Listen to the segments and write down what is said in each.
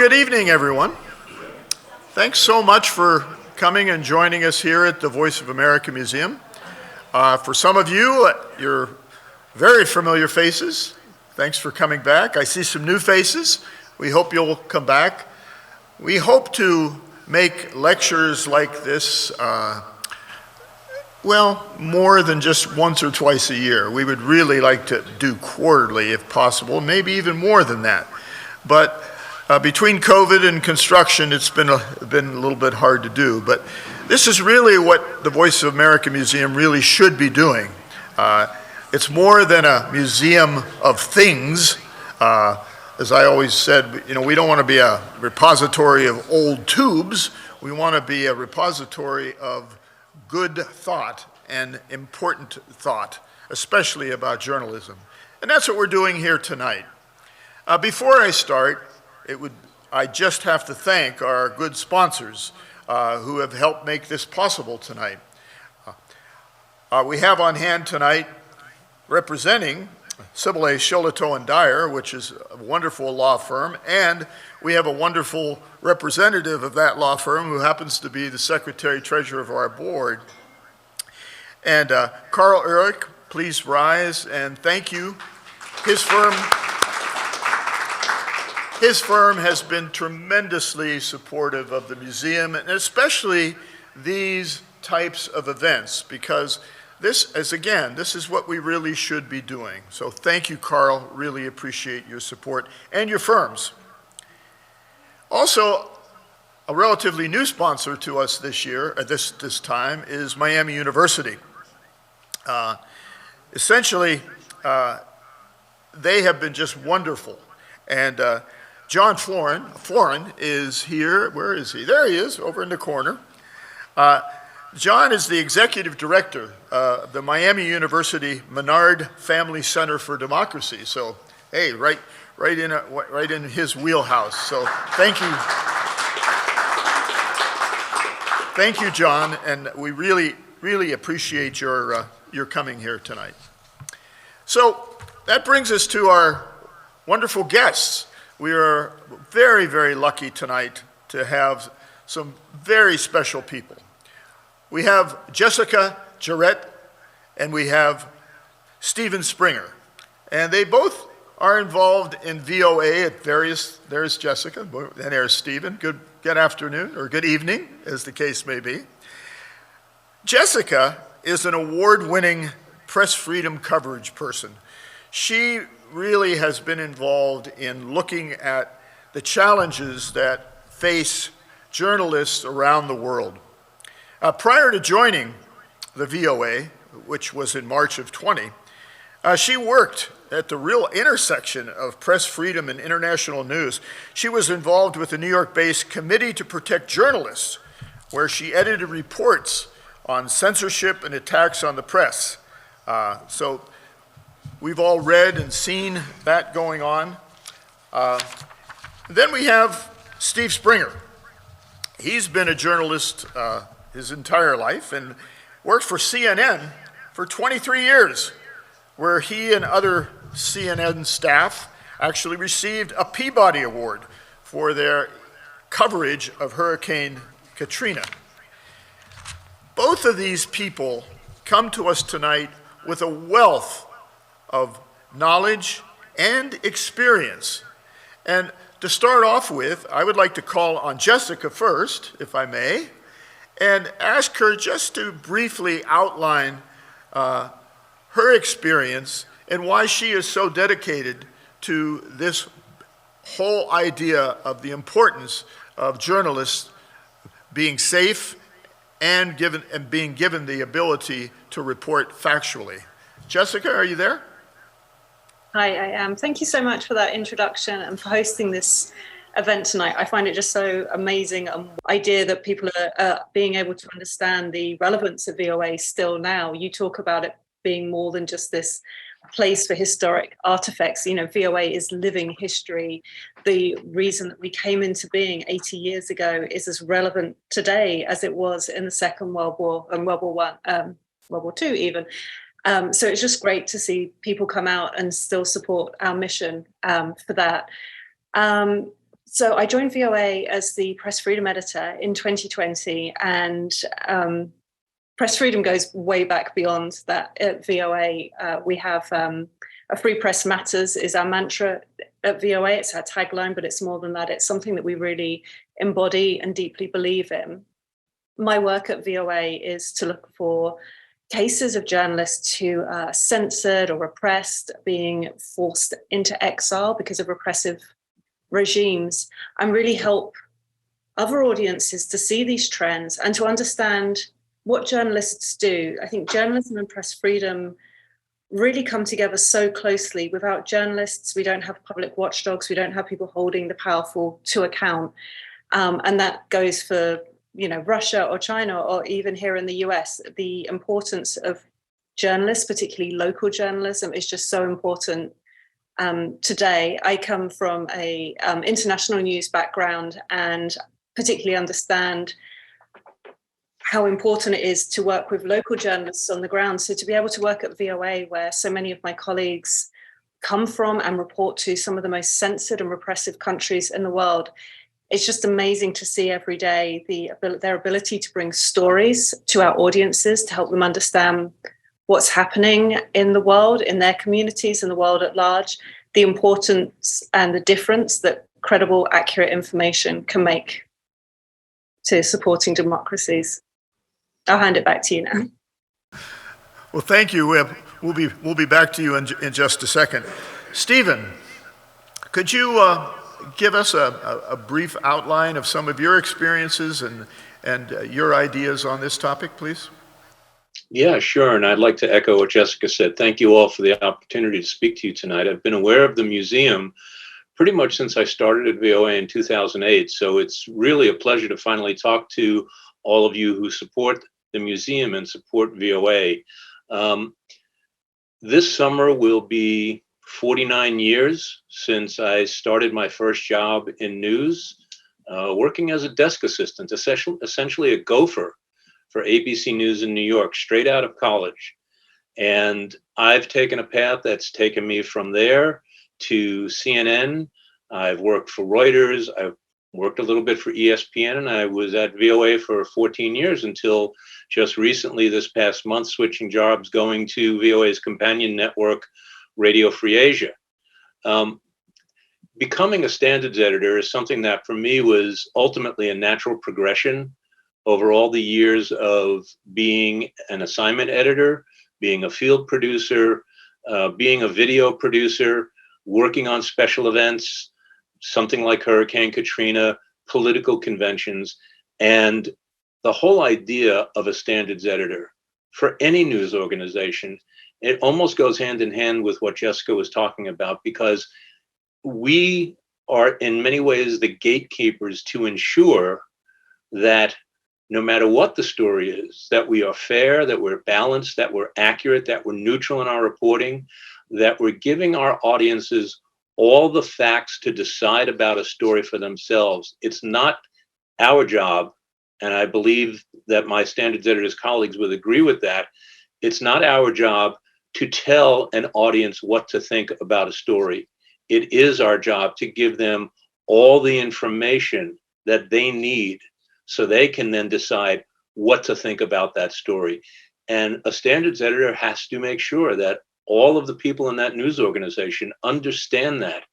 Good evening, everyone. Thanks so much for coming and joining us here at the Voice of America Museum. For some of you, you're very familiar faces. Thanks for coming back. I see some new faces. We hope you'll come back. We hope to make lectures like this, more than just once or twice a year. We would really like to do quarterly if possible, maybe even more than that. But between COVID and construction, it's been a little bit hard to do. But this is really what the Voice of America Museum really should be doing. It's more than a museum of things. As I always said, we don't want to be a repository of old tubes. We want to be a repository of good thought and important thought, especially about journalism. And that's what we're doing here tonight. Before I start, I just have to thank our good sponsors who have helped make this possible tonight. We have on hand tonight, representing Sibylle, Shillitoe & Dyer, which is a wonderful law firm, and we have a wonderful representative of that law firm who happens to be the Secretary-Treasurer of our board. And Carl Ehrlich, please rise and thank you. His firm has been tremendously supportive of the museum, and especially these types of events, because this is what we really should be doing. So thank you, Carl. Really appreciate your support and your firms. Also, a relatively new sponsor to us this year, at this time, is Miami University. Essentially, they have been just wonderful. And John Florin is here. Where is he? There he is, over in the corner. John is the executive director of the Miami University Menard Family Center for Democracy. So, hey, right in his wheelhouse. So, thank you. Thank you, John, and we really appreciate your coming here tonight. So, that brings us to our wonderful guests. We are very, very lucky tonight to have some very special people. We have Jessica Jerreat and we have Stephen Springer. And they both are involved in VOA at there's Jessica, and there's Stephen. Good afternoon, or good evening, as the case may be. Jessica is an award-winning press freedom coverage person. She really has been involved in looking at the challenges that face journalists around the world. Prior to joining the VOA, which was in March of 20, she worked at the real intersection of press freedom and international news. She was involved with the New York-based Committee to Protect Journalists, where she edited reports on censorship and attacks on the press. So we've all read and seen that going on. Then we have Steve Springer. He's been a journalist his entire life and worked for CNN for 23 years, where he and other CNN staff actually received a Peabody Award for their coverage of Hurricane Katrina. Both of these people come to us tonight with a wealth of knowledge and experience. And to start off with, I would like to call on Jessica first, if I may, and ask her just to briefly outline her experience and why she is so dedicated to this whole idea of the importance of journalists being safe and being given the ability to report factually. Jessica, are you there? Hi, I am. Thank you so much for that introduction and for hosting this event tonight. I find it just so amazing idea that people are being able to understand the relevance of VOA still now. You talk about it being more than just this place for historic artifacts. VOA is living history. The reason that we came into being 80 years ago is as relevant today as it was in the Second World War and World War II even. So it's just great to see people come out and still support our mission for that. So I joined VOA as the press freedom editor in 2020, and press freedom goes way back beyond that. At VOA, we have a free press matters is our mantra at VOA. It's our tagline, but it's more than that. It's something that we really embody and deeply believe in. My work at VOA is to look for cases of journalists who are censored or repressed, being forced into exile because of repressive regimes, and really help other audiences to see these trends and to understand what journalists do. I think journalism and press freedom really come together so closely. Without journalists, we don't have public watchdogs, we don't have people holding the powerful to account. And that goes for, Russia or China, or even here in the US. The importance of journalists, particularly local journalism, is just so important. Today, I come from a international news background and particularly understand how important it is to work with local journalists on the ground. So to be able to work at VOA, where so many of my colleagues come from and report to some of the most censored and repressive countries in the world, it's just amazing to see every day their ability to bring stories to our audiences to help them understand what's happening in the world, in their communities, in the world at large, the importance and the difference that credible, accurate information can make to supporting democracies. I'll hand it back to you now. Well, thank you. We'll be back to you in just a second. Stephen, could you give us a brief outline of some of your experiences and your ideas on this topic, please? Yeah, sure. And I'd like to echo what Jessica said. Thank you all for the opportunity to speak to you tonight. I've been aware of the museum pretty much since I started at VOA in 2008. So it's really a pleasure to finally talk to all of you who support the museum and support VOA. This summer will be 49 years since I started my first job in news, working as a desk assistant, essentially a gopher for ABC News in New York, straight out of college. And I've taken a path that's taken me from there to CNN. I've worked for Reuters. I've worked a little bit for ESPN, and I was at VOA for 14 years until just recently, this past month, switching jobs, going to VOA's companion network, Radio Free Asia. Becoming a standards editor is something that for me was ultimately a natural progression over all the years of being an assignment editor, being a field producer, being a video producer, working on special events, something like Hurricane Katrina, political conventions, and the whole idea of a standards editor for any news organization, it almost goes hand in hand with what Jessica was talking about, because we are in many ways the gatekeepers to ensure that no matter what the story is, that we are fair, that we're balanced, that we're accurate, that we're neutral in our reporting, that we're giving our audiences all the facts to decide about a story for themselves. It's not our job, and I believe that my standards editors colleagues would agree with that. It's not our job to tell an audience what to think about a story. It is our job to give them all the information that they need so they can then decide what to think about that story. And a standards editor has to make sure that all of the people in that news organization understand that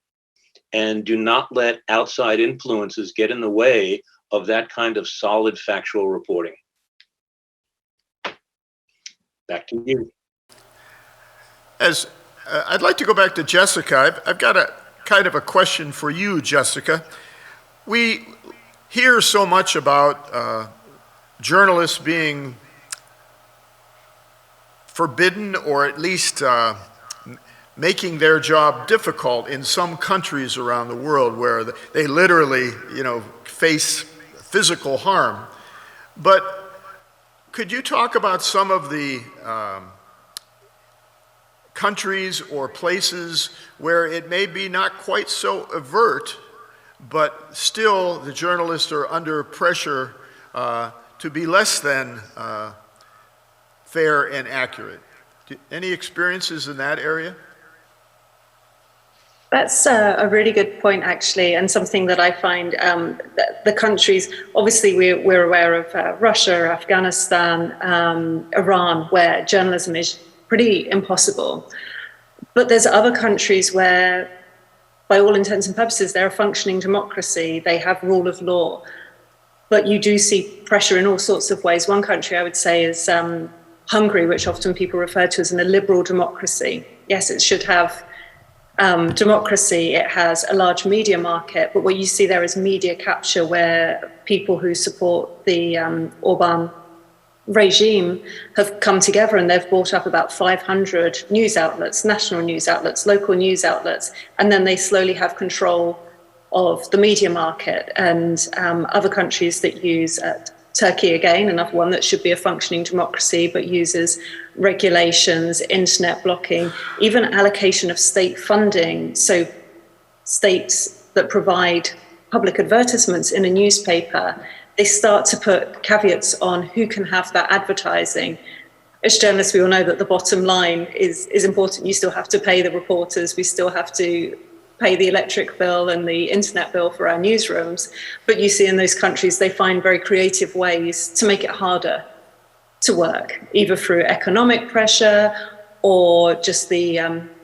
and do not let outside influences get in the way of that kind of solid factual reporting. Back to you. I'd like to go back to Jessica. I've got a kind of a question for you, Jessica. We hear so much about journalists being forbidden, or at least making their job difficult in some countries around the world where they literally, face physical harm. But could you talk about some of the countries or places where it may be not quite so overt, but still the journalists are under pressure to be less than fair and accurate? Any experiences in that area? That's a really good point, actually, and something that I find the countries, obviously, we're aware of Russia, Afghanistan, Iran, where journalism is pretty impossible. But there's other countries where, by all intents and purposes, they're a functioning democracy, they have rule of law. But you do see pressure in all sorts of ways. One country I would say is Hungary, which often people refer to as an illiberal democracy. Yes, it should have democracy, it has a large media market, but what you see there is media capture where people who support the Orban regime have come together and they've bought up about 500 news outlets, national news outlets, local news outlets, and then they slowly have control of the media market. And other countries that use Turkey, again, another one that should be a functioning democracy, but uses regulations, internet blocking, even allocation of state funding. So states that provide public advertisements in a newspaper, they start to put caveats on who can have that advertising. As journalists, we all know that the bottom line is important. You still have to pay the reporters, we still have to pay the electric bill and the internet bill for our newsrooms. But you see in those countries, they find very creative ways to make it harder to work, either through economic pressure or just the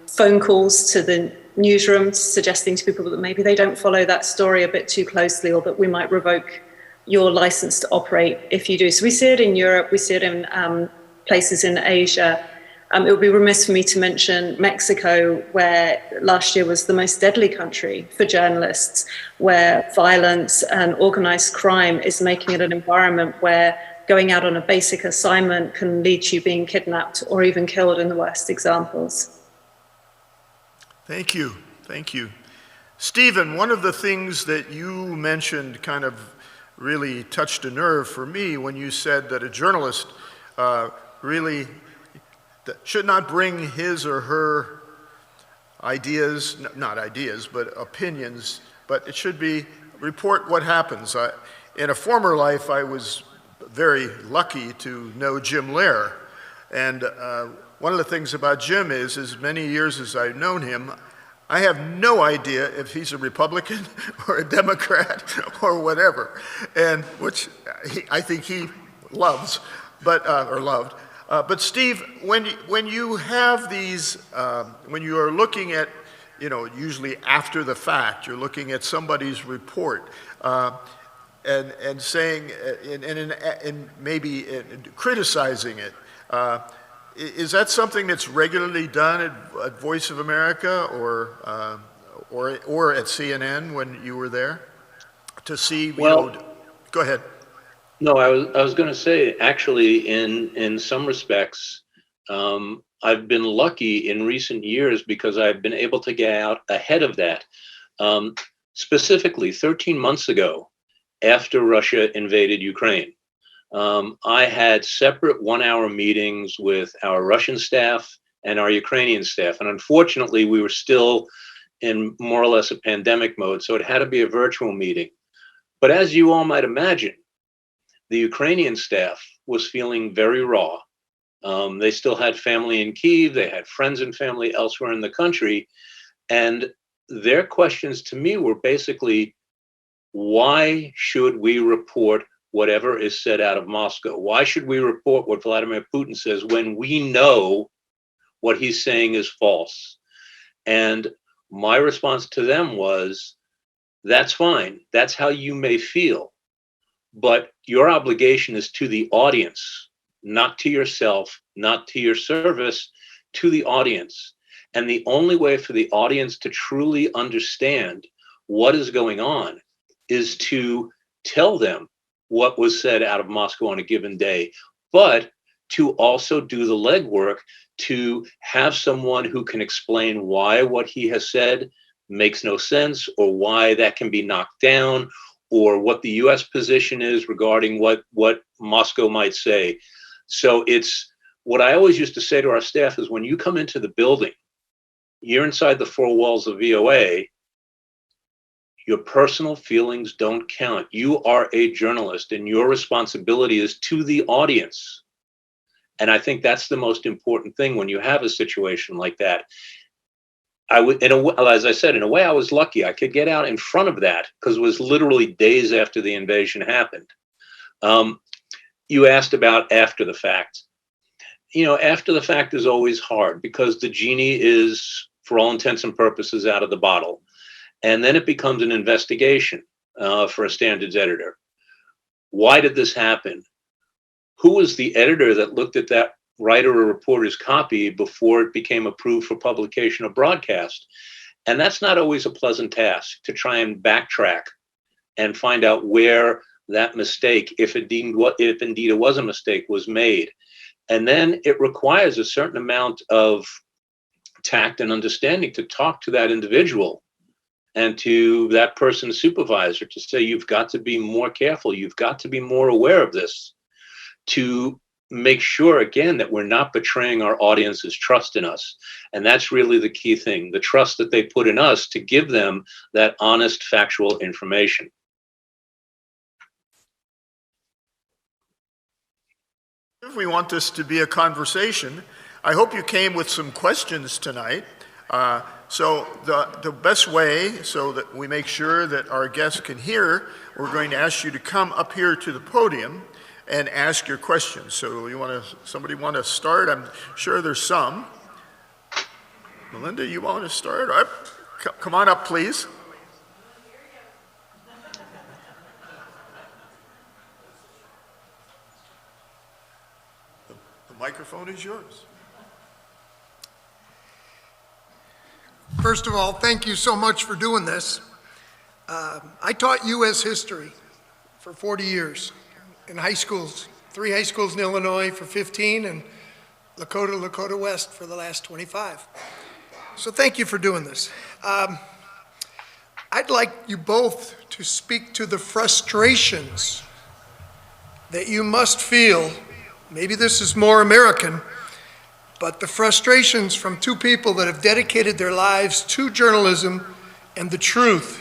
phone calls to the newsrooms suggesting to people that maybe they don't follow that story a bit too closely, or that we might revoke your license to operate if you do. So we see it in Europe, we see it in places in Asia. It would be remiss for me to mention Mexico, where last year was the most deadly country for journalists, where violence and organized crime is making it an environment where going out on a basic assignment can lead to you being kidnapped or even killed in the worst examples. Thank you. Thank you. Stephen, one of the things that you mentioned kind of really touched a nerve for me when you said that a journalist really should not bring his or her ideas, not ideas, but opinions, but it should be report what happens. In a former life, I was very lucky to know Jim Lehrer. And one of the things about Jim is, as many years as I've known him, I have no idea if he's a Republican or a Democrat or whatever, and which I think he loves, but or loved. But Steve, when you have these, when you are looking at, usually after the fact, you're looking at somebody's report and saying, and maybe criticizing it. Is that something that's regularly done at Voice of America or at CNN when you were there to see? Go ahead. No, I was going to say, actually, in some respects, I've been lucky in recent years because I've been able to get out ahead of that. Specifically, 13 months ago, after Russia invaded Ukraine, I had separate 1-hour meetings with our Russian staff and our Ukrainian staff. And unfortunately, we were still in more or less a pandemic mode, so it had to be a virtual meeting. But as you all might imagine, the Ukrainian staff was feeling very raw. They still had family in Kyiv, they had friends and family elsewhere in the country. And their questions to me were basically, why should we report whatever is said out of Moscow? Why should we report what Vladimir Putin says when we know what he's saying is false? And my response to them was, that's fine. That's how you may feel. But your obligation is to the audience, not to yourself, not to your service, to the audience. And the only way for the audience to truly understand what is going on is to tell them what was said out of Moscow on a given day, but to also do the legwork to have someone who can explain why what he has said makes no sense, or why that can be knocked down, or what the US position is regarding what Moscow might say. So it's what I always used to say to our staff is, when you come into the building, you're inside the four walls of VOA, your personal feelings don't count. You are a journalist and your responsibility is to the audience. And I think that's the most important thing when you have a situation like that. as I said, in a way, I was lucky. I could get out in front of that because it was literally days after the invasion happened. You asked about after the fact. After the fact is always hard because the genie is, for all intents and purposes, out of the bottle. And then it becomes an investigation for a standards editor. Why did this happen? Who was the editor that looked at that writer or reporter's copy before it became approved for publication or broadcast? And that's not always a pleasant task, to try and backtrack and find out where that mistake, if indeed it was a mistake, was made. And then it requires a certain amount of tact and understanding to talk to that individual and to that person's supervisor to say, you've got to be more careful, you've got to be more aware of this, to make sure, again, that we're not betraying our audience's trust in us. And that's really the key thing, the trust that they put in us to give them that honest, factual information. If we want this to be a conversation, I hope you came with some questions tonight. So the best way, so that we make sure that our guests can hear, we're going to ask you to come up here to the podium and ask your questions. So somebody want to start? I'm sure there's some. Melinda, you want to start? All right. Come on up, please. The microphone is yours. First of all, thank you so much for doing this. I taught U.S. history for 40 years in high schools, 3 high schools in Illinois for 15 and Lakota West for the last 25. So thank you for doing this. I'd like you both to speak to the frustrations that you must feel. Maybe this is more American, but the frustrations from 2 people that have dedicated their lives to journalism and the truth,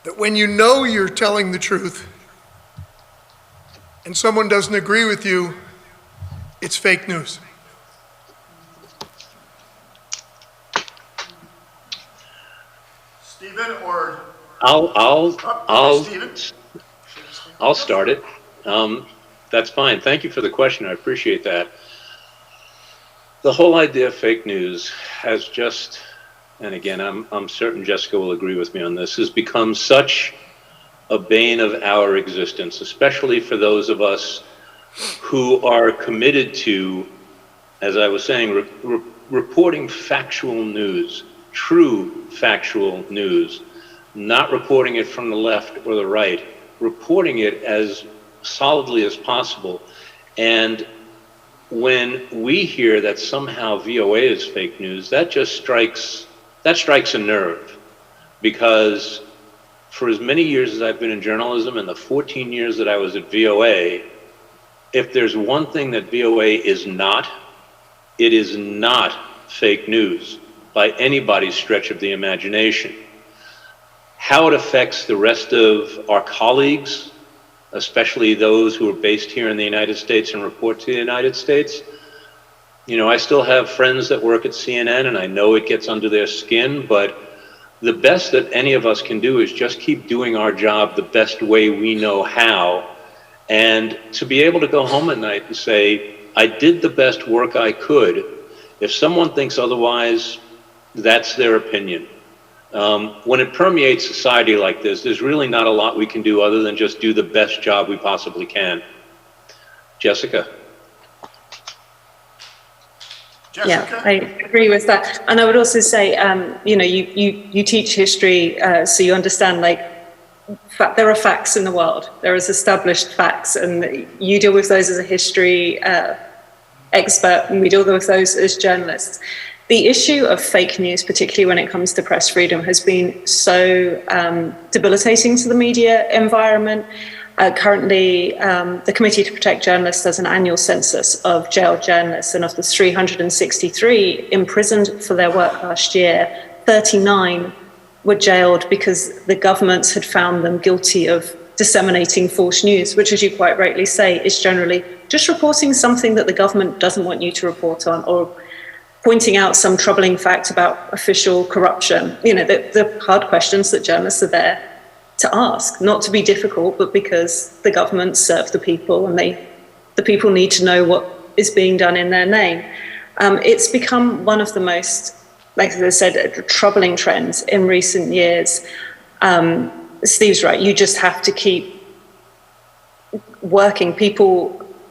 that when you know you're telling the truth and someone doesn't agree with you, it's fake news. Stephen, or I'll start it. That's fine. Thank you for the question. I appreciate that. The whole idea of fake news has just, and again, I'm certain Jessica will agree with me on this, has become such a bane of our existence, especially for those of us who are committed to, as I was saying, reporting factual news, true factual news, not reporting it from the left or the right, reporting it as solidly as possible. And when we hear that somehow VOA is fake news, that strikes a nerve, because for as many years as I've been in journalism and the 14 years that I was at VOA, if there's one thing that VOA is not, it is not fake news by anybody's stretch of the imagination. How it affects the rest of our colleagues, especially those who are based here in the United States and report to the United States. I still have friends that work at CNN, and I know it gets under their skin, but the best that any of us can do is just keep doing our job the best way we know how, and to be able to go home at night and say, I did the best work I could. If someone thinks otherwise, that's their opinion. When it permeates society like this, there's really not a lot we can do other than just do the best job we possibly can. Jessica? Yeah, I agree with that. And I would also say, you teach history, so you understand, there are facts in the world. There is established facts, and you deal with those as a history expert, and we deal with those as journalists. The issue of fake news, particularly when it comes to press freedom, has been so debilitating to the media environment. Currently, the Committee to Protect Journalists does an annual census of jailed journalists, and of the 363 imprisoned for their work last year, 39 were jailed because the governments had found them guilty of disseminating false news, which, as you quite rightly say, is generally just reporting something that the government doesn't want you to report on, or pointing out some troubling fact about official corruption. You know, the hard questions that journalists are there to ask, not to be difficult, but because the government serve the people and the people need to know what is being done in their name. It's become one of the most, like I said, troubling trends in recent years. Steve's right, you just have to keep working. People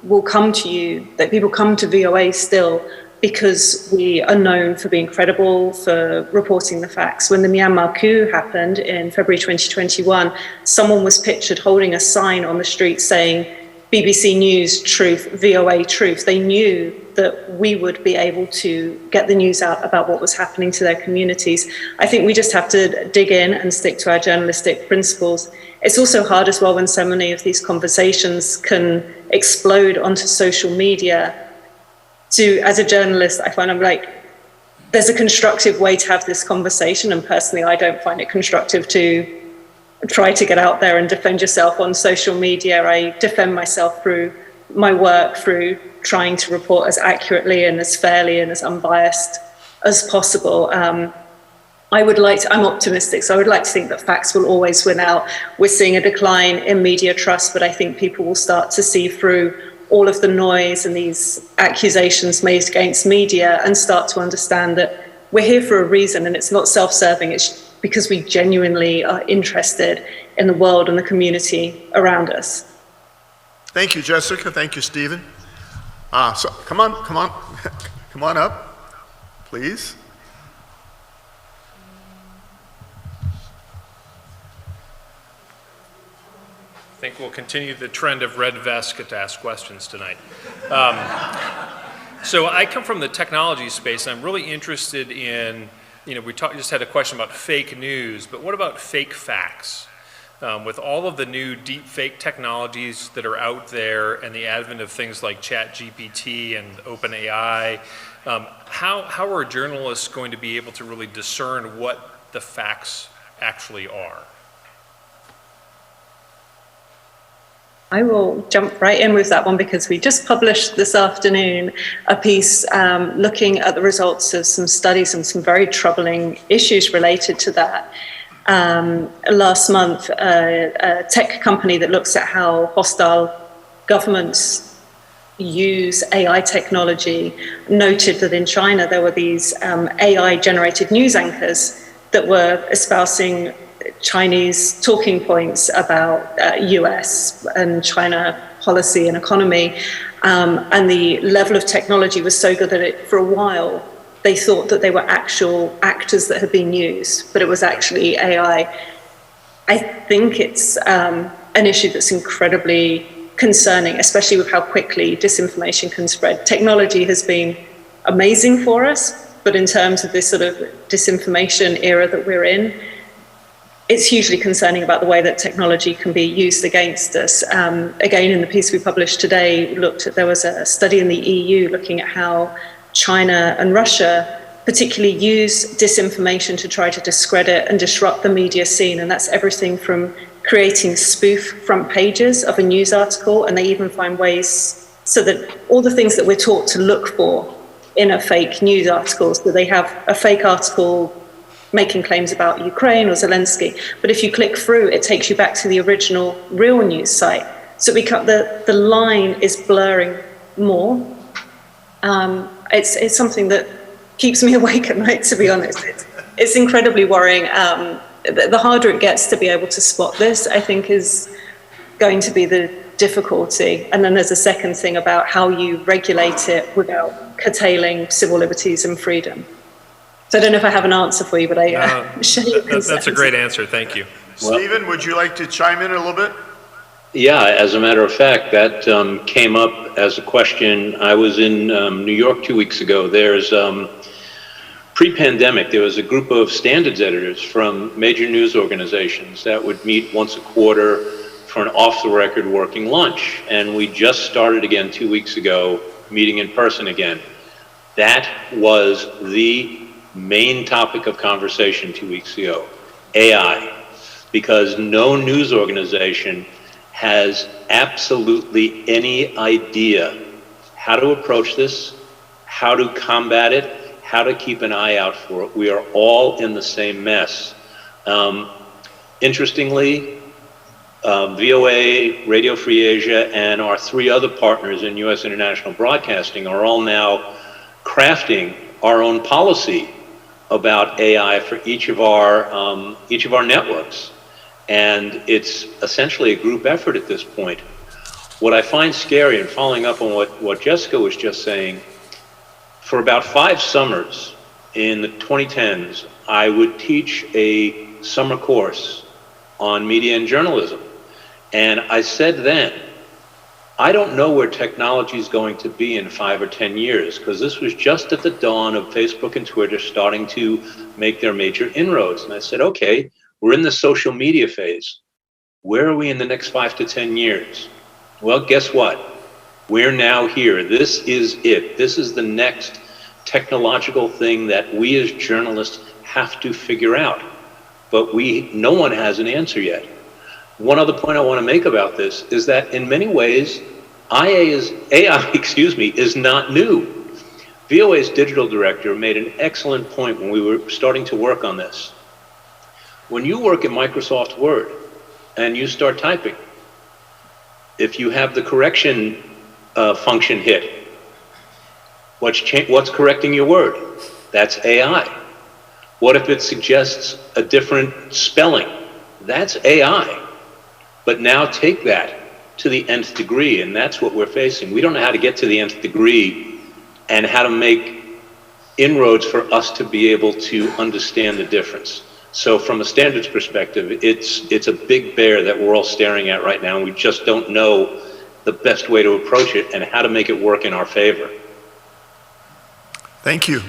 will come to you, that people come to VOA still because we are known for being credible, for reporting the facts. When the Myanmar coup happened in February 2021, someone was pictured holding a sign on the street saying, BBC News Truth, VOA Truth. They knew that we would be able to get the news out about what was happening to their communities. I think we just have to dig in and stick to our journalistic principles. It's also hard as well when so many of these conversations can explode onto social media. As a journalist, I find I'm like, there's a constructive way to have this conversation, and personally, I don't find it constructive to try to get out there and defend yourself on social media. I defend myself through my work, through trying to report as accurately and as fairly and as unbiased as possible. I'm optimistic, so I would like to think that facts will always win out. We're seeing a decline in media trust, but I think people will start to see through all of the noise and these accusations made against media and start to understand that we're here for a reason, and it's not self-serving, it's because we genuinely are interested in the world and the community around us. Thank you, Jessica. Thank you, Stephen. So come on up, please. I think we'll continue the trend of red vests get to ask questions tonight. So I come from the technology space, and I'm really interested in, we just had a question about fake news, but what about fake facts? With all of the new deep fake technologies that are out there and the advent of things like ChatGPT and OpenAI, how are journalists going to be able to really discern what the facts actually are? I will jump right in with that one because we just published this afternoon a piece looking at the results of some studies and some very troubling issues related to that. Last month, a tech company that looks at how hostile governments use AI technology noted that in China there were these AI-generated news anchors that were espousing Chinese talking points about US and China policy and economy, and the level of technology was so good that for a while they thought that they were actual actors that had been used, but it was actually AI. I think it's an issue that's incredibly concerning, especially with how quickly disinformation can spread. Technology has been amazing for us, but in terms of this sort of disinformation era that we're in, it's hugely concerning about the way that technology can be used against us. Again, in the piece we published today, there was a study in the EU looking at how China and Russia particularly use disinformation to try to discredit and disrupt the media scene. And that's everything from creating spoof front pages of a news article, and they even find ways so that all the things that we're taught to look for in a fake news article. So they have a fake article making claims about Ukraine or Zelensky, but if you click through, it takes you back to the original real news site. So the line is blurring more. It's something that keeps me awake at night, to be honest. It's incredibly worrying. The harder it gets to be able to spot this, I think, is going to be the difficulty. And then there's a second thing about how you regulate it without curtailing civil liberties and freedom. So I don't know if I have an answer for you, but I share your concerns. That's a great answer. Thank you. Stephen, would you like to chime in a little bit? Yeah, as a matter of fact, that came up as a question. I was in New York 2 weeks ago. There's pre-pandemic, there was a group of standards editors from major news organizations that would meet once a quarter for an off-the-record working lunch. And we just started again 2 weeks ago, meeting in person again. That was the main topic of conversation 2 weeks ago, AI, because no news organization has absolutely any idea how to approach this, how to combat it, how to keep an eye out for it. We are all in the same mess. Interestingly, VOA, Radio Free Asia, and our 3 other partners in U.S. international broadcasting are all now crafting our own policy about AI for each of our networks. And it's essentially a group effort at this point. What I find scary, and following up on what Jessica was just saying, for about 5 summers in the 2010s, I would teach a summer course on media and journalism. And I said then, I don't know where technology is going to be in 5 or 10 years, because this was just at the dawn of Facebook and Twitter starting to make their major inroads. And I said, okay, we're in the social media phase. Where are we in the next 5 to 10 years? Well, guess what? We're now here. This is it. This is the next technological thing that we as journalists have to figure out. But no one has an answer yet. One other point I want to make about this is that in many ways, AI is not new. VOA's digital director made an excellent point when we were starting to work on this. When you work in Microsoft Word and you start typing, if you have the correction function hit, what's correcting your word? That's AI. What if it suggests a different spelling? That's AI. But now take that to the nth degree, and that's what we're facing. We don't know how to get to the nth degree and how to make inroads for us to be able to understand the difference. So from a standards perspective, it's a big bear that we're all staring at right now, and we just don't know the best way to approach it and how to make it work in our favor. Thank you.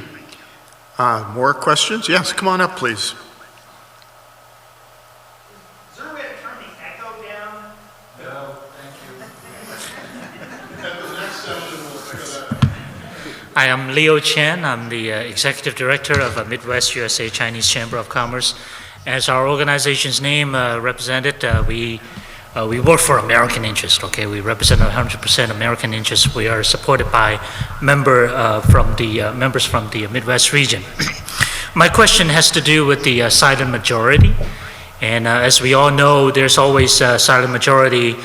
More questions? Yes, come on up, please. Jerreat, turn the echo down. No, thank you. Hi, I'm Leo Chen. I'm the Executive Director of Midwest USA Chinese Chamber of Commerce. As our organization's name represented, we work for American interests, okay? We represent 100% American interests. We are supported by members from the Midwest region. My question has to do with the silent majority. And as we all know, there's always a silent majority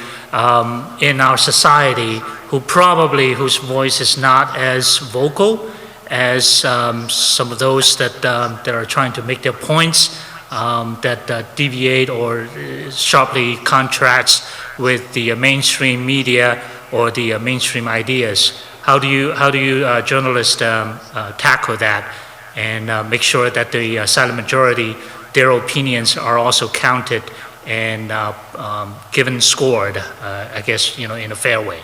in our society whose voice is not as vocal as some of those that are trying to make their points, that deviate or sharply contrast with the mainstream media or the mainstream ideas. How do you journalists tackle that and make sure that the silent majority, their opinions are also counted and given scored, I guess, in a fair way?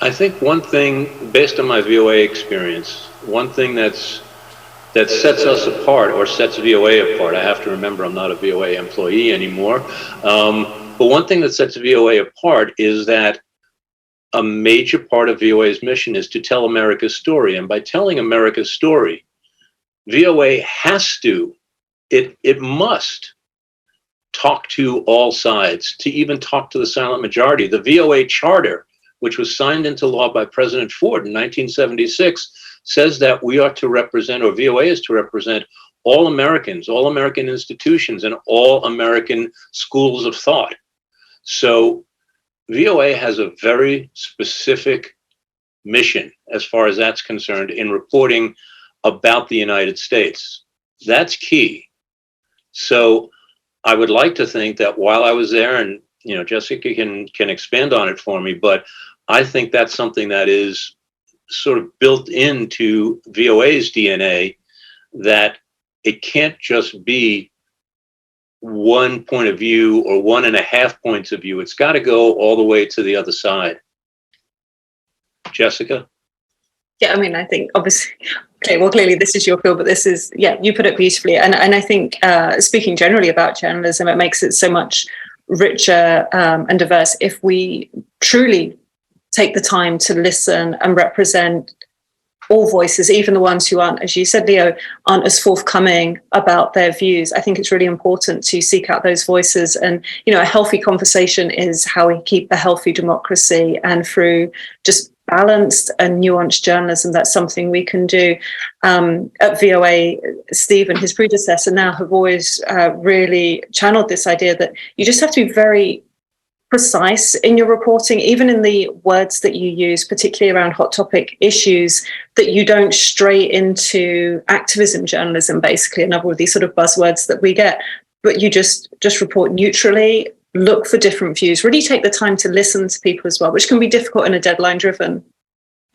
I think one thing, based on my VOA experience, one thing that sets us apart, or sets VOA apart, I have to remember I'm not a VOA employee anymore, but one thing that sets VOA apart is that a major part of VOA's mission is to tell America's story. And by telling America's story, VOA it must talk to all sides, to even talk to the silent majority. The VOA Charter, which was signed into law by President Ford in 1976, says that we are to represent, or VOA is to represent, all Americans, all American institutions, and all American schools of thought. So VOA has a very specific mission, as far as that's concerned, in reporting about the United States. That's key. So I would like to think that while I was there, and Jessica can expand on it for me, but I think that's something that is sort of built into VOA's DNA, that it can't just be one point of view or 1.5 points of view. It's got to go all the way to the other side. Jessica? Yeah, I mean, I think obviously, clearly this is your field, but this is, you put it beautifully. And I think speaking generally about journalism, it makes it so much richer and diverse if we truly take the time to listen and represent all voices, even the ones who aren't, as you said, Leo, aren't as forthcoming about their views. I think it's really important to seek out those voices. And, a healthy conversation is how we keep a healthy democracy. And through just balanced and nuanced journalism. That's something we can do. At VOA, Steve and his predecessor now have always really channeled this idea that you just have to be very precise in your reporting, even in the words that you use, particularly around hot topic issues, that you don't stray into activism journalism, basically, another of these sort of buzzwords that we get, but you just report neutrally, look for different views, really take the time to listen to people as well, which can be difficult in a deadline-driven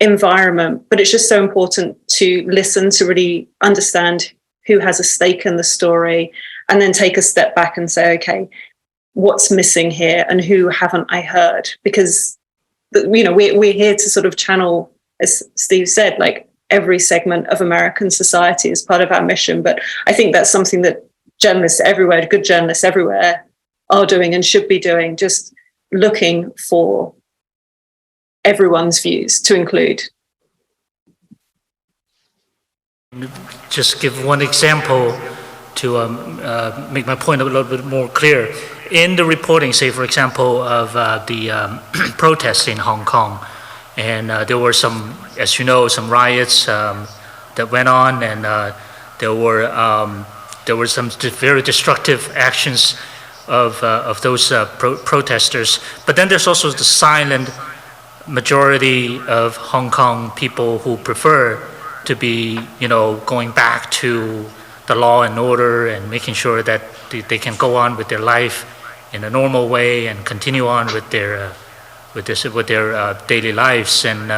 environment, but it's just so important to listen, to really understand who has a stake in the story, and then take a step back and say, okay, what's missing here and who haven't I heard? Because, you know, we're here to sort of channel, as Steve said, like every segment of American society as part of our mission. But I think that's something that journalists everywhere, good journalists everywhere, are doing and should be doing, just looking for everyone's views to include. Just give one example to make my point a little bit more clear. In the reporting, say, for example, of the protests in Hong Kong, and there were some, as you know, some riots that went on, and there were some very destructive actions of those protesters. But then there's also the silent majority of Hong Kong people who prefer to be, you know, going back to the law and order and making sure that they can go on with their life in a normal way and continue on with their daily lives. And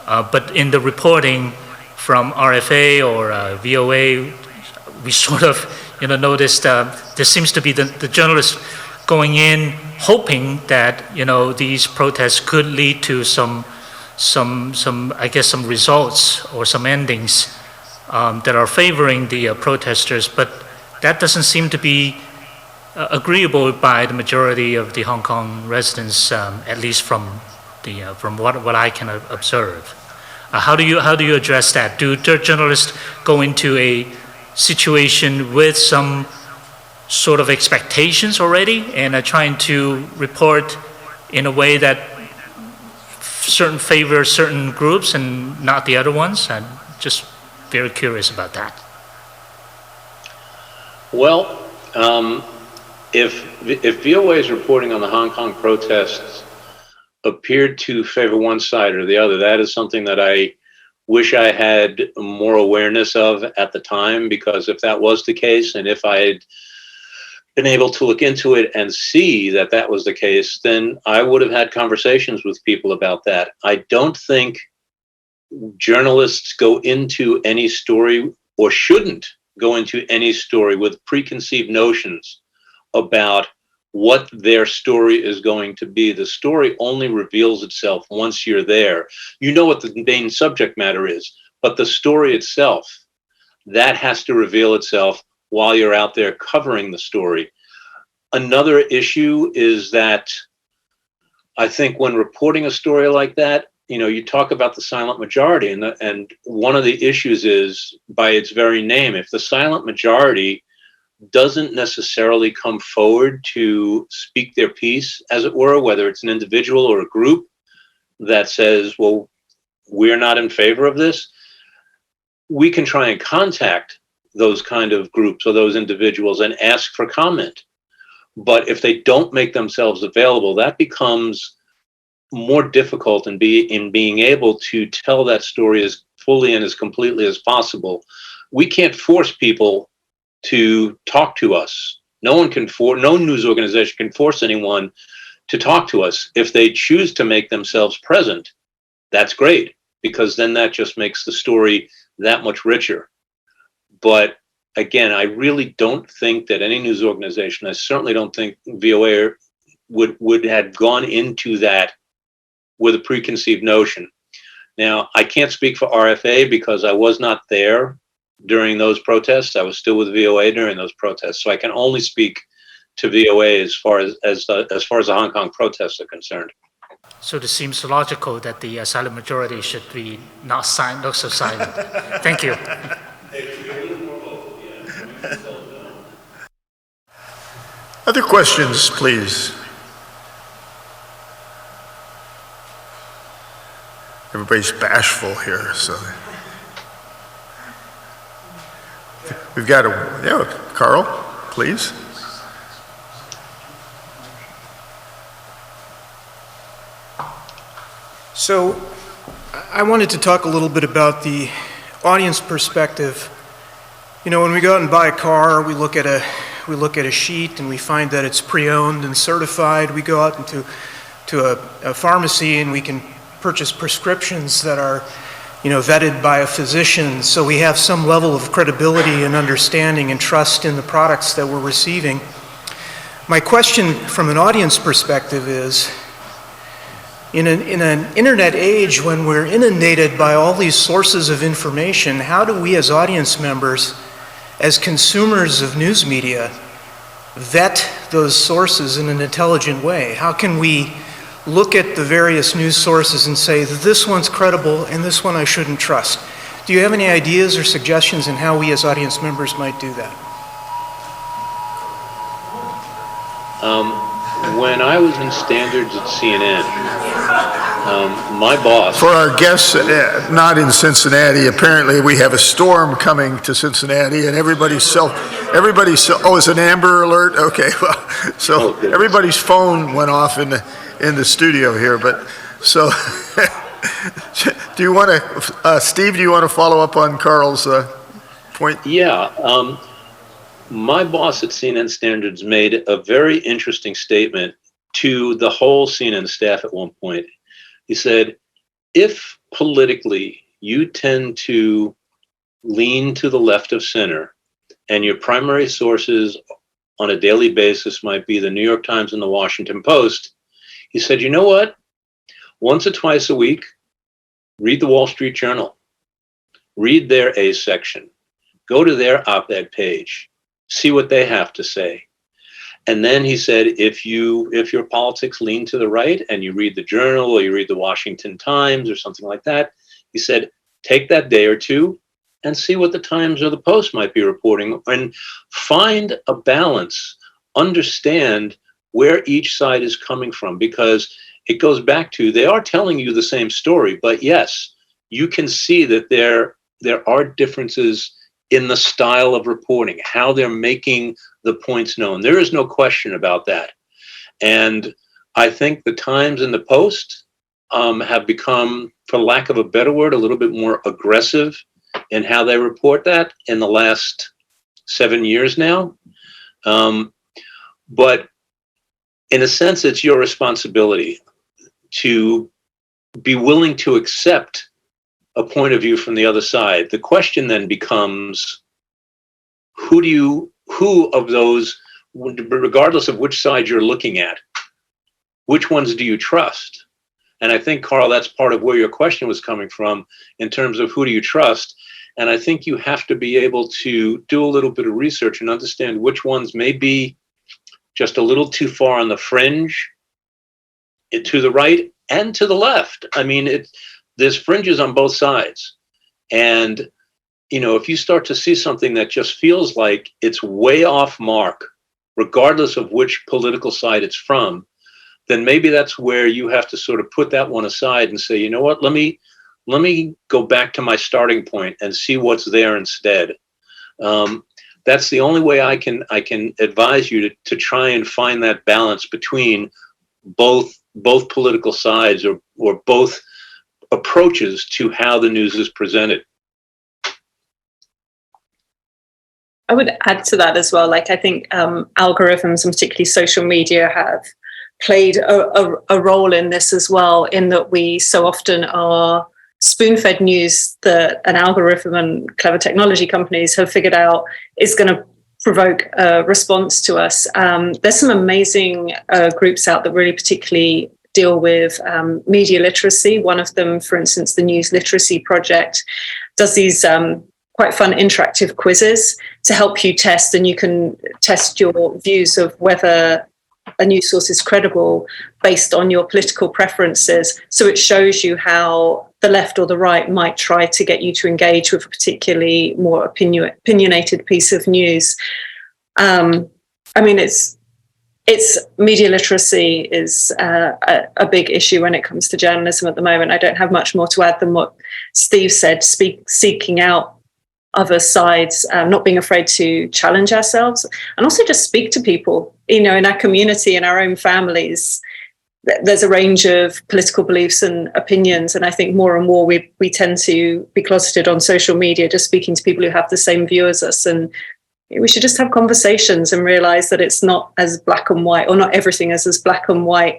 but in the reporting from RFA or VOA, we sort of, you know, noticed there seems to be the journalists going in hoping that, you know, these protests could lead to some I guess some results or some endings that are favoring the protesters, but that doesn't seem to be agreeable by the majority of the Hong Kong residents, at least from what I can observe. How do you address that? Do journalists go into a situation with some sort of expectations already and are trying to report in a way that favor certain groups and not the other ones? I'm just very curious about that. Well, if VOA is reporting on the Hong Kong protests appeared to favor one side or the other, that is something that I wish I had more awareness of at the time, because if that was the case, and if I had been able to look into it and see that that was the case, then I would have had conversations with people about that. I don't think journalists go into any story, or shouldn't go into any story, with preconceived notions about what their story is going to be. The story only reveals itself once you're there. You know what the main subject matter is, but the story itself, that has to reveal itself while you're out there covering the story. Another issue is that I think when reporting a story like that, you know, you talk about the silent majority, and one of the issues is, by its very name, if the silent majority doesn't necessarily come forward to speak their piece, as it were, whether it's an individual or a group that says, well, we're not in favor of this, we can try and contact those kind of groups or those individuals and ask for comment. But if they don't make themselves available, that becomes more difficult in being able to tell that story as fully and as completely as possible. We can't force people to talk to us. No news organization can force anyone to talk to us. If they choose to make themselves present, that's great, because then that just makes the story that much richer. But again, I really don't think that any news organization, I certainly don't think VOA would have gone into that with a preconceived notion. Now, I can't speak for RFA because I was not there during those protests. I was still with VOA during those protests, so I can only speak to VOA as far as the Hong Kong protests are concerned. So it seems logical that the silent majority should be not so silent. Thank you. Other questions, please? everybody's bashful here, so. We've got Carl, please. So I wanted to talk a little bit about the audience perspective. You know, when we go out and buy a car, we look at a sheet and we find that it's pre-owned and certified. We go out into a pharmacy and we can purchase prescriptions that are, you know, vetted by a physician, so we have some level of credibility and understanding and trust in the products that we're receiving. My question from an audience perspective is, in an internet age when we're inundated by all these sources of information, how do we as audience members, as consumers of news media, vet those sources in an intelligent way? How can we look at the various news sources and say that this one's credible and this one I shouldn't trust? Do you have any ideas or suggestions in how we as audience members might do that? When I was in standards at CNN, my boss... For our guests not in Cincinnati, apparently we have a storm coming to Cincinnati, and oh, it's an Amber Alert? Okay, well, so everybody's phone went off in the studio here, but so... do you want to, Steve, do you want to follow up on Carl's point? Yeah. My boss at CNN Standards made a very interesting statement to the whole CNN staff at one point. He said, if politically you tend to lean to the left of center, and your primary sources on a daily basis might be the New York Times and the Washington Post, he said, you know what? Once or twice a week, read the Wall Street Journal. Read their A section. Go to their op-ed page. See what they have to say. And then he said, if your politics lean to the right and you read the Journal or you read the Washington Times or something like that, he said, take that day or two and see what the Times or the Post might be reporting and find a balance, understand where each side is coming from, because it goes back to, they are telling you the same story, but yes, you can see that there are differences in the style of reporting, how they're making the points known. There is no question about that. And I think the Times and the Post have become, for lack of a better word, a little bit more aggressive in how they report that in the last 7 years now. But in a sense, it's your responsibility to be willing to accept a point of view from the other side. The question then becomes, who of those, regardless of which side you're looking at, which ones do you trust? And I think, Carl, that's part of where your question was coming from in terms of who do you trust. And I think you have to be able to do a little bit of research and understand which ones may be just a little too far on the fringe, to the right and to the left. I mean, there's fringes on both sides. And, you know, if you start to see something that just feels like it's way off mark, regardless of which political side it's from, then maybe that's where you have to sort of put that one aside and say, you know what, let me go back to my starting point and see what's there instead. That's the only way I can advise you to try and find that balance between both political sides or both approaches to how the news is presented. I would add to that as well. Like, I think algorithms and particularly social media have played a role in this as well, in that we so often are spoon-fed news that an algorithm and clever technology companies have figured out is going to provoke a response to us. There's some amazing groups out that really particularly deal with media literacy. One of them, for instance, the News Literacy Project, does these quite fun interactive quizzes to help you test, and you can test your views of whether a news source is credible based on your political preferences. So it shows you how the left or the right might try to get you to engage with a particularly more opinionated piece of news. I mean, it's it's media literacy is a big issue when it comes to journalism at the moment. I don't have much more to add than what Steve said, seeking out other sides, not being afraid to challenge ourselves, and also just speak to people, in our community, in our own families. There's a range of political beliefs and opinions, and I think more and more we tend to be closeted on social media, just speaking to people who have the same view as us. And we should just have conversations and realize that it's not as black and white, or not everything is as black and white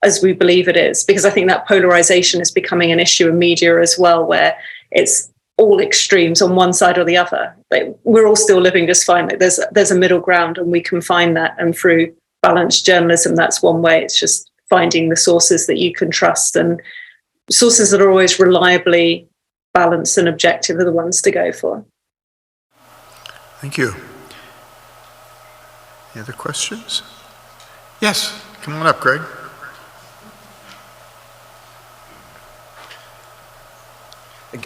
as we believe it is, because I think that polarization is becoming an issue in media as well, where it's all extremes on one side or the other. But we're all still living just fine. Like there's a middle ground, and we can find that. And through balanced journalism, that's one way. It's just finding the sources that you can trust, and sources that are always reliably balanced and objective are the ones to go for. Thank you. Any other questions? Yes, come on up, Greg.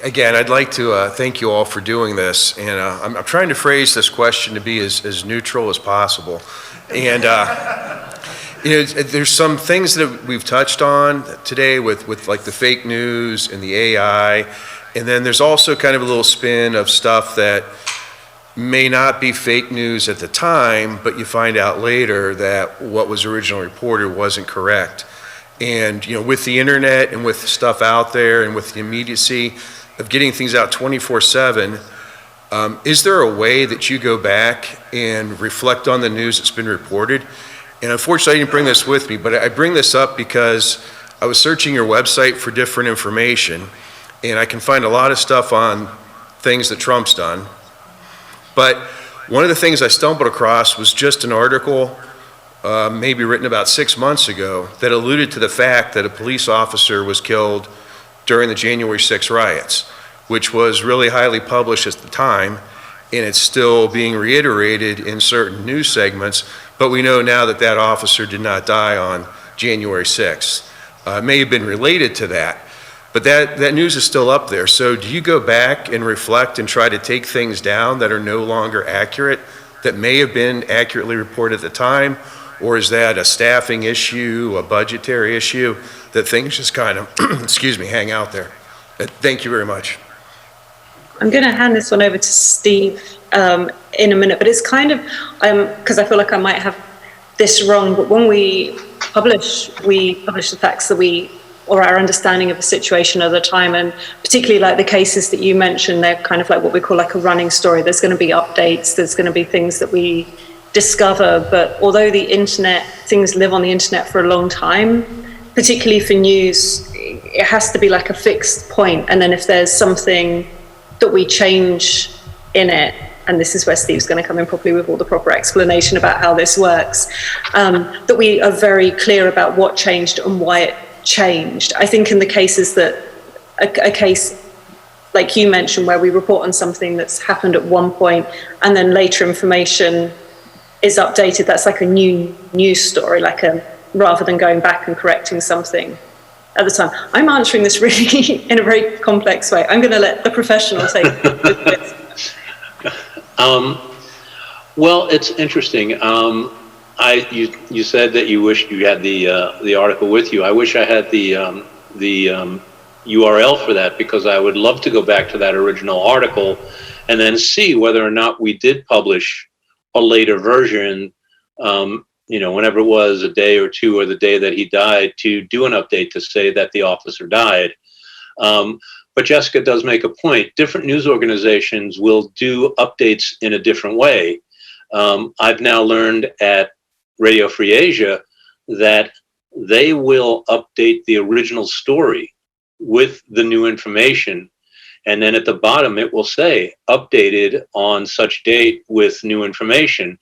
Again, I'd like to thank you all for doing this, and I'm trying to phrase this question to be as neutral as possible. And there's some things that we've touched on today with like the fake news and the AI, and then there's also kind of a little spin of stuff that may not be fake news at the time, but you find out later that what was originally reported wasn't correct. And with the internet and with stuff out there and with the immediacy of getting things out 24/7, is there a way that you go back and reflect on the news that's been reported? And unfortunately, I didn't bring this with me, but I bring this up because I was searching your website for different information, and I can find a lot of stuff on things that Trump's done. But one of the things I stumbled across was just an article, maybe written about 6 months ago, that alluded to the fact that a police officer was killed during the January 6 riots, which was really highly published at the time, and it's still being reiterated in certain news segments, but we know now that that officer did not die on January 6th. It may have been related to that, but that news is still up there. So do you go back and reflect and try to take things down that are no longer accurate, that may have been accurately reported at the time? Or is that a staffing issue, a budgetary issue, that things just kind of, hang out there? Thank you very much. I'm going to hand this one over to Steve in a minute, but it's kind of, because I feel like I might have this wrong, but when we publish the facts that or our understanding of the situation at the time, and particularly like the cases that you mentioned, they're kind of like what we call like a running story. There's going to be updates, there's going to be things that we discover, but although things live on the internet for a long time, particularly for news, it has to be like a fixed point. And then if there's something that we change in it, and this is where Steve's going to come in properly with all the proper explanation about how this works, that we are very clear about what changed and why it changed. I think in the cases that, a case like you mentioned, where we report on something that's happened at one point and then later information is updated, that's like a new news story, rather than going back and correcting something at the time. I'm answering this really in a very complex way. I'm going to let the professional take it. Well, it's interesting. You said that you wished you had the article with you. I wish I had the URL for that, because I would love to go back to that original article and then see whether or not we did publish a later version, whenever it was, a day or two or the day that he died, to do an update to say that the officer died. But Jessica does make a point. Different news organizations will do updates in a different way. I've now learned at Radio Free Asia that they will update the original story with the new information. And then at the bottom, it will say updated on such date with new information.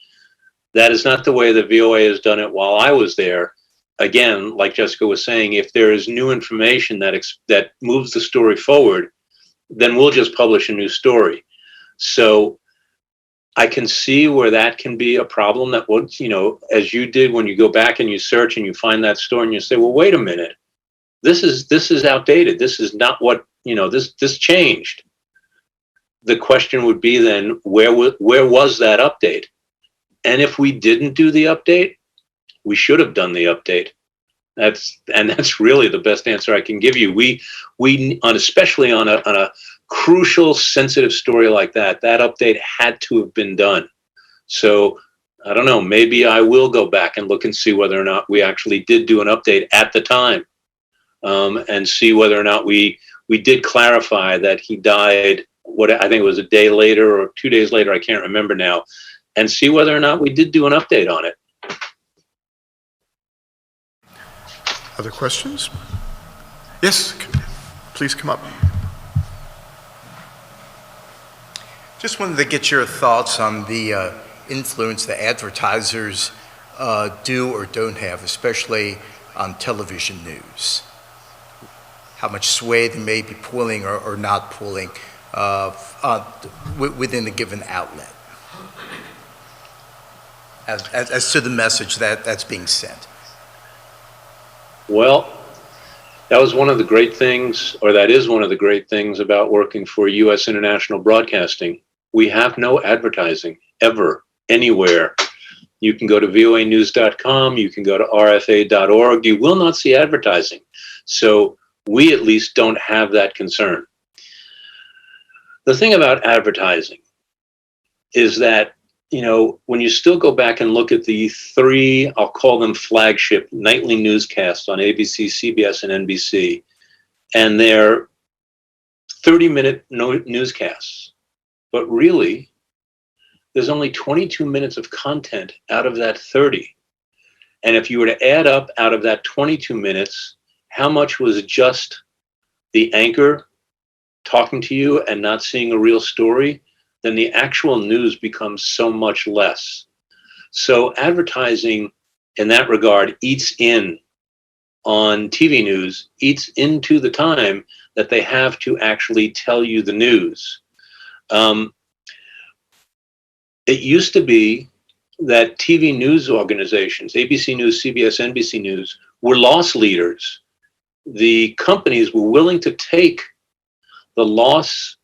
That is not the way the VOA has done it while I was there. Again, like Jessica was saying, if there is new information that moves the story forward, then we'll just publish a new story. So I can see where that can be a problem, that would, as you did when you go back and you search and you find that story and you say, well, wait a minute, this is outdated. This is not what, this changed. The question would be then, where was that update? And if we didn't do the update, we should have done the update. That's really the best answer I can give you. We especially on a crucial, sensitive story like that update had to have been done. So I don't know, maybe I will go back and look and see whether or not we actually did do an update at the time, and see whether or not we did clarify that he died, what I think it was a day later or 2 days later, I can't remember now, and see whether or not we did do an update on it. Other questions? Yes, please come up. Just wanted to get your thoughts on the influence that advertisers do or don't have, especially on television news. How much sway they may be pulling or not pulling within a given outlet as to the message that's being sent. Well, that was one of the great things, or that is one of the great things about working for U.S. International Broadcasting. We have no advertising ever, anywhere. You can go to voanews.com, you can go to rfa.org, you will not see advertising. So we at least don't have that concern. The thing about advertising is that, you know, when you still go back and look at the three, I'll call them flagship nightly newscasts on ABC, CBS, and NBC, and they're 30-minute newscasts. But really, there's only 22 minutes of content out of that 30. And if you were to add up out of that 22 minutes, how much was just the anchor talking to you and not seeing a real story, then the actual news becomes so much less. So advertising in that regard eats in on TV news, eats into the time that they have to actually tell you the news. It used to be that TV news organizations, ABC News, CBS, NBC News, were loss leaders. The companies were willing to take the loss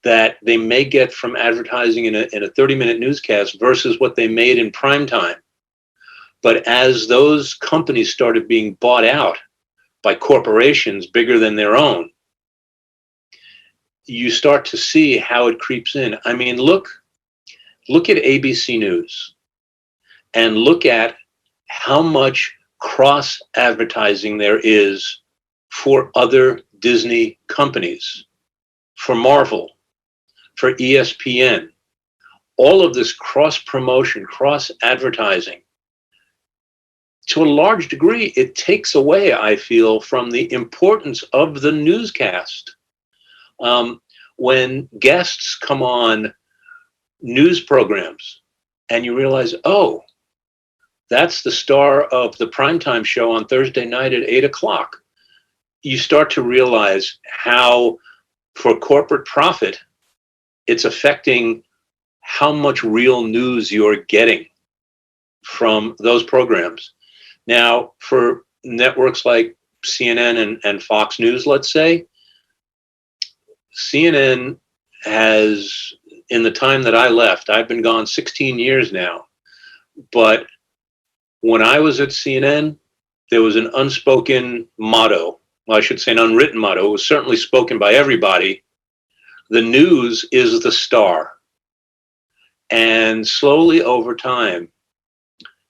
that they may get from advertising in a 30-minute newscast versus what they made in prime time. But as those companies started being bought out by corporations bigger than their own, you start to see how it creeps in. I mean, look at ABC News and look at how much cross advertising there is for other Disney companies, for Marvel, for ESPN. All of this cross promotion, cross advertising, to a large degree, it takes away, I feel, from the importance of the newscast. When guests come on news programs and you realize, oh, that's the star of the primetime show on Thursday night at 8 o'clock. You start to realize how, for corporate profit, it's affecting how much real news you're getting from those programs. Now, for networks like CNN and Fox News, let's say, CNN has, in the time that I left, I've been gone 16 years now, but when I was at CNN, there was an unspoken motto. Well, I should say an unwritten motto. It was certainly spoken by everybody. The news is the star. And slowly over time,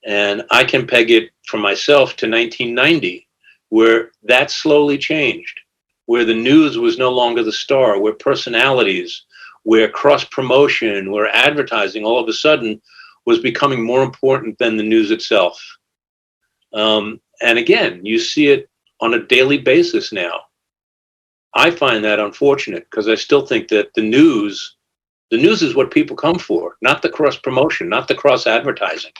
and I can peg it for myself to 1990, where that slowly changed, where the news was no longer the star, where personalities, where cross-promotion, where advertising all of a sudden was becoming more important than the news itself. And again, you see it on a daily basis now. I find that unfortunate because I still think that the news is what people come for, not the cross-promotion, not the cross-advertising.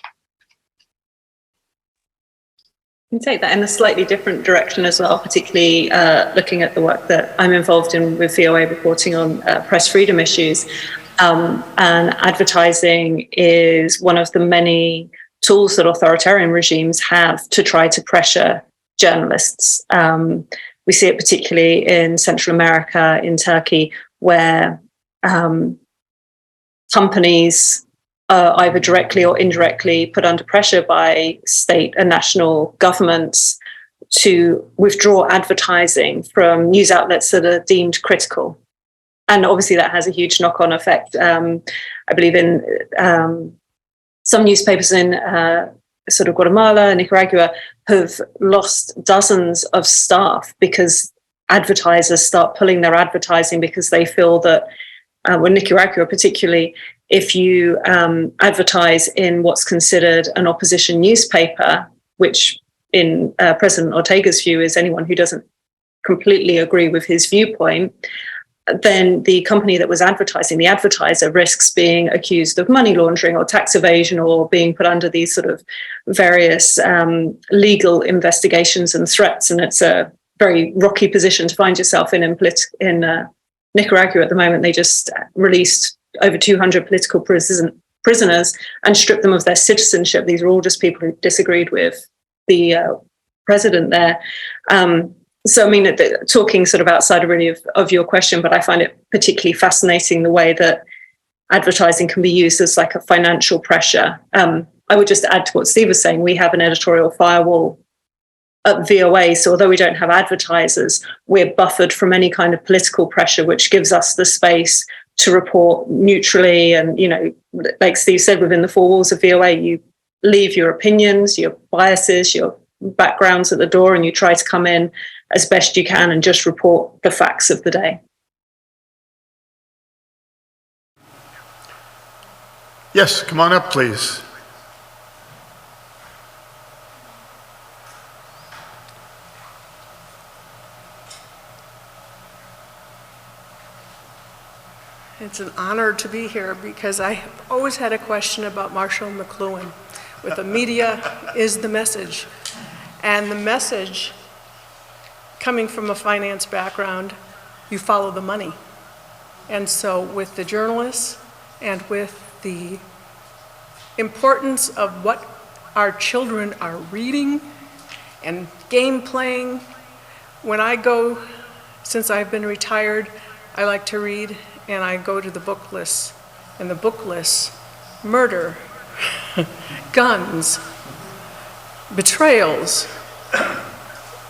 You can take that in a slightly different direction as well, particularly looking at the work that I'm involved in with VOA reporting on press freedom issues. And advertising is one of the many tools that authoritarian regimes have to try to pressure journalists. We see it particularly in Central America, in Turkey, where companies either directly or indirectly put under pressure by state and national governments to withdraw advertising from news outlets that are deemed critical. And obviously that has a huge knock-on effect. I believe in some newspapers in sort of Guatemala, Nicaragua, have lost dozens of staff because advertisers start pulling their advertising because they feel that, well, Nicaragua particularly, if you advertise in what's considered an opposition newspaper, which in President Ortega's view is anyone who doesn't completely agree with his viewpoint, then the company that was advertising, the advertiser, risks being accused of money laundering or tax evasion or being put under these sort of various legal investigations and threats. And it's a very rocky position to find yourself in Nicaragua at the moment. They just released over 200 political prisoners and stripped them of their citizenship. These are all just people who disagreed with the president there. So, I mean, talking sort of outside really of your question, but I find it particularly fascinating the way that advertising can be used as like a financial pressure. I would just add to what Steve was saying. We have an editorial firewall at VOA, so although we don't have advertisers, we're buffered from any kind of political pressure, which gives us the space to report neutrally. And, you know, like Steve said, within the four walls of VOA, you leave your opinions, your biases, your backgrounds at the door, and you try to come in as best you can and just report the facts of the day. Yes, come on up, please. It's an honor to be here because I have always had a question about Marshall McLuhan. With the media is the message. And the message, coming from a finance background, you follow the money. And so with the journalists and with the importance of what our children are reading and game playing, when I go, since I've been retired, I like to read and I go to the book lists. And the book lists, murder, guns, betrayals,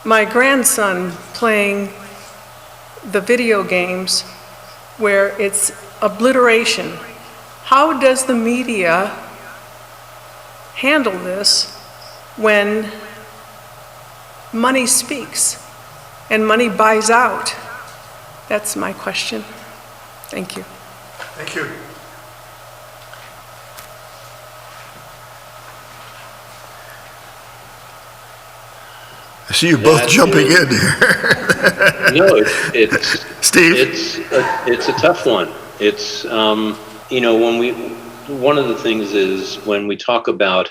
my grandson playing the video games where it's obliteration. How does the media handle this when money speaks and money buys out? That's my question. Thank you. Thank you. I see you both jumping in here. No, it's Steve? It's a tough one. It's, you know, one of the things is when we talk about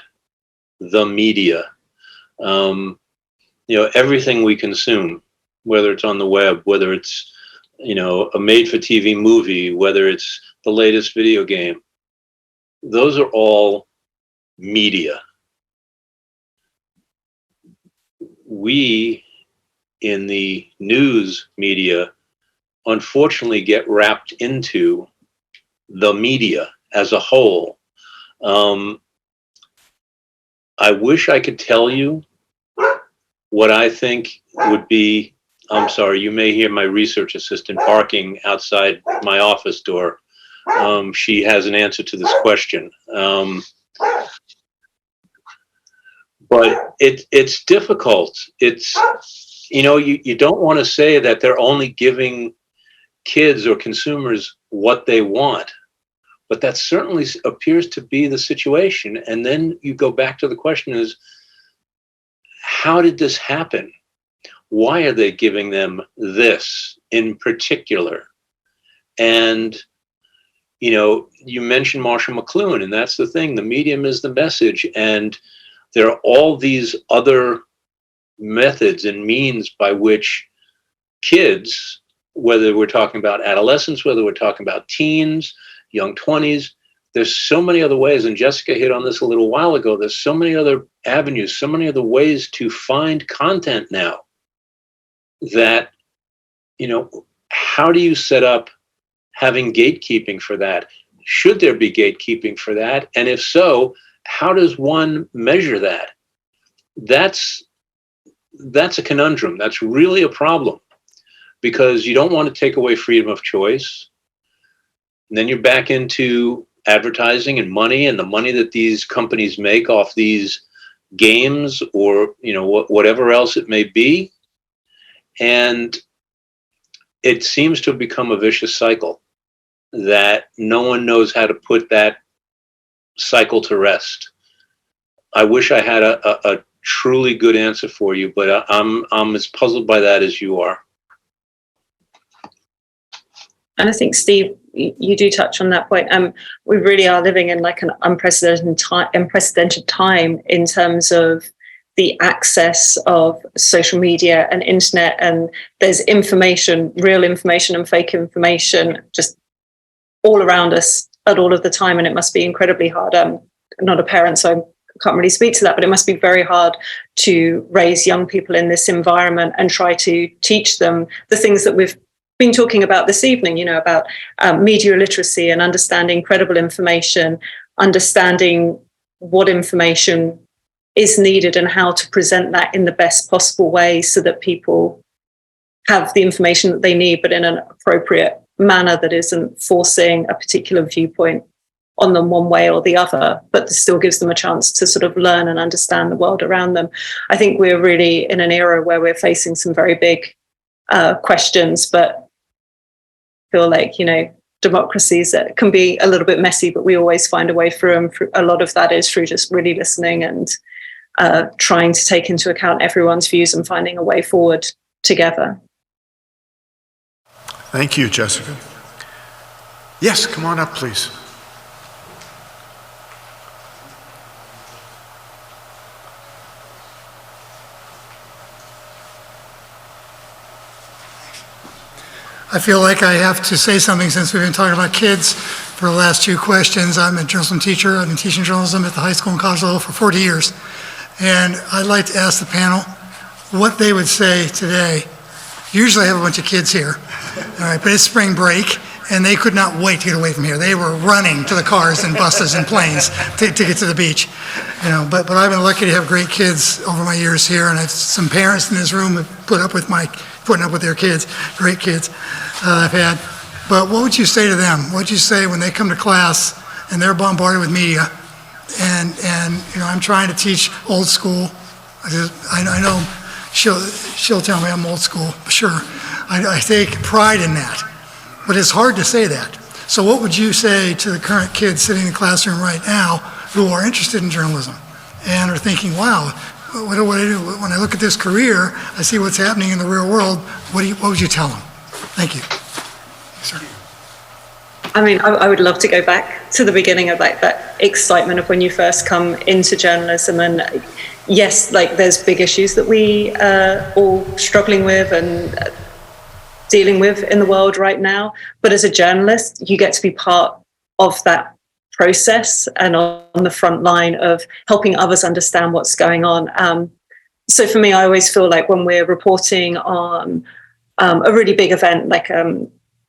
the media, you know, everything we consume, whether it's on the web, whether it's, you know, a made-for-TV movie, whether it's the latest video game, those are all media. We, in the news media, unfortunately get wrapped into the media as a whole. I wish I could tell you what I think would be. I'm sorry, you may hear my research assistant barking outside my office door. She has an answer to this question. But it's difficult. It's, you know, you don't want to say that they're only giving kids or consumers what they want, but that certainly appears to be the situation. And then you go back to the question is, how did this happen? Why are they giving them this in particular? And, you know, you mentioned Marshall McLuhan, and that's the thing. The medium is the message. And there are all these other methods and means by which kids, whether we're talking about adolescents, whether we're talking about teens, young 20s, there's so many other ways, and Jessica hit on this a little while ago, there's so many other avenues, so many other ways to find content now that, you know, how do you set up having gatekeeping for that? Should there be gatekeeping for that? And if so, how does one measure that? That's a conundrum. That's really a problem, because you don't want to take away freedom of choice. And then you're back into advertising and money, and the money that these companies make off these games, or whatever else it may be. And it seems to have become a vicious cycle that no one knows how to put that cycle to rest. I wish I had a truly good answer for you, but I'm as puzzled by that as you are. And I think, Steve, you do touch on that point. We really are living in like an unprecedented time in terms of the access of social media and internet, and there's information, real information and fake information, just all around us at all of the time, and it must be incredibly hard. I'm not a parent, so I can't really speak to that, but it must be very hard to raise young people in this environment and try to teach them the things that we've been talking about this evening, about media literacy and understanding credible information, understanding what information is needed and how to present that in the best possible way so that people have the information that they need, but in an appropriate manner that isn't forcing a particular viewpoint on them one way or the other, but still gives them a chance to sort of learn and understand the world around them. I think we're really in an era where we're facing some very big questions, but feel like, democracies that can be a little bit messy, but we always find a way through them. A lot of that is through just really listening and trying to take into account everyone's views and finding a way forward together. Thank you, Jessica. Yes, come on up, please. I feel like I have to say something since we've been talking about kids for the last two questions. I'm a journalism teacher. I've been teaching journalism at the high school and college level for 40 years. And I'd like to ask the panel what they would say today. Usually I have a bunch of kids here, all right, but it's spring break, and they could not wait to get away from here. They were running to the cars and buses and planes to get to the beach. But I've been lucky to have great kids over my years here, and some parents in this room have putting up with their kids, great kids I've had. But what would you say to them? What would you say when they come to class and they're bombarded with media? And I'm trying to teach old school. I know she'll tell me I'm old school, sure. I take pride in that, but it's hard to say that. So what would you say to the current kids sitting in the classroom right now who are interested in journalism and are thinking, wow, what do I do? When I look at this career, I see what's happening in the real world. What would you tell them? Thank you. Sir. I mean, I would love to go back to the beginning of like that excitement of when you first come into journalism. And yes, like there's big issues that we are all struggling with and dealing with in the world right now. But as a journalist, you get to be part of that process and on the front line of helping others understand what's going on. So for me, I always feel like when we're reporting on a really big event, like,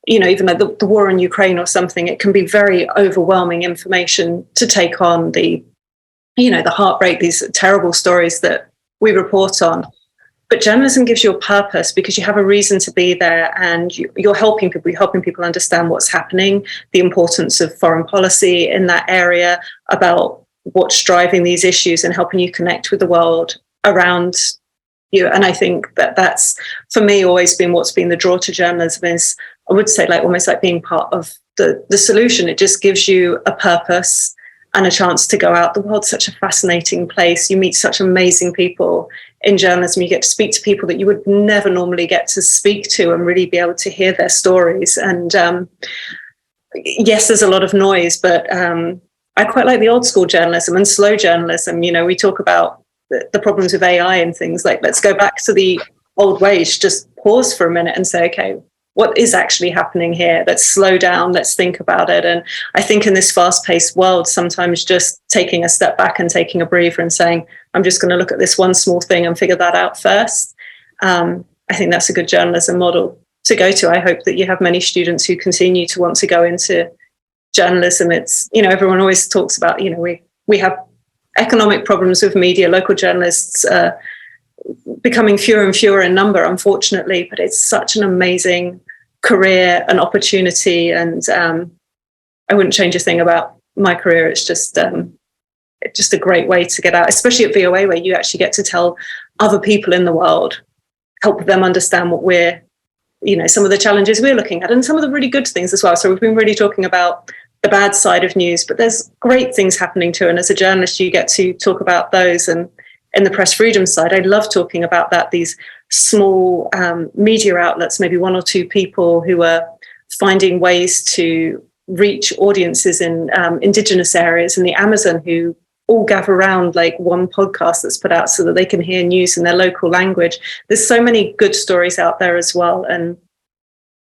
even like the war in Ukraine or something, it can be very overwhelming information to take on, the heartbreak, these terrible stories that we report on. But journalism gives you a purpose because you have a reason to be there, and you're helping people understand what's happening, the importance of foreign policy in that area, about what's driving these issues and helping you connect with the world around you. And I think that's, for me, always been what's been the draw to journalism is, I would say, like almost like being part of the solution. It just gives you a purpose and a chance to go out. The world's such a fascinating place. You meet such amazing people in journalism. You get to speak to people that you would never normally get to speak to and really be able to hear their stories. And yes, there's a lot of noise, but I quite like the old school journalism and slow journalism. We talk about the problems with AI and things like, let's go back to the old ways, just pause for a minute and say, okay, what is actually happening here? Let's slow down, let's think about it. And I think in this fast-paced world, sometimes just taking a step back and taking a breather and saying, I'm just going to look at this one small thing and figure that out first. I think that's a good journalism model to go to. I hope that you have many students who continue to want to go into journalism. It's, everyone always talks about, we have economic problems with media, local journalists becoming fewer and fewer in number, unfortunately, but it's such an amazing career and opportunity. And I wouldn't change a thing about my career. It's just a great way to get out, especially at VOA, where you actually get to tell other people in the world, help them understand what we're, some of the challenges we're looking at and some of the really good things as well. So we've been really talking about the bad side of news, but there's great things happening too. And as a journalist, you get to talk about those. And in the press freedom side, I love talking about that, these small media outlets, maybe one or two people who are finding ways to reach audiences in indigenous areas in the Amazon, who all gather around like one podcast that's put out so that they can hear news in their local language. There's so many good stories out there as well. And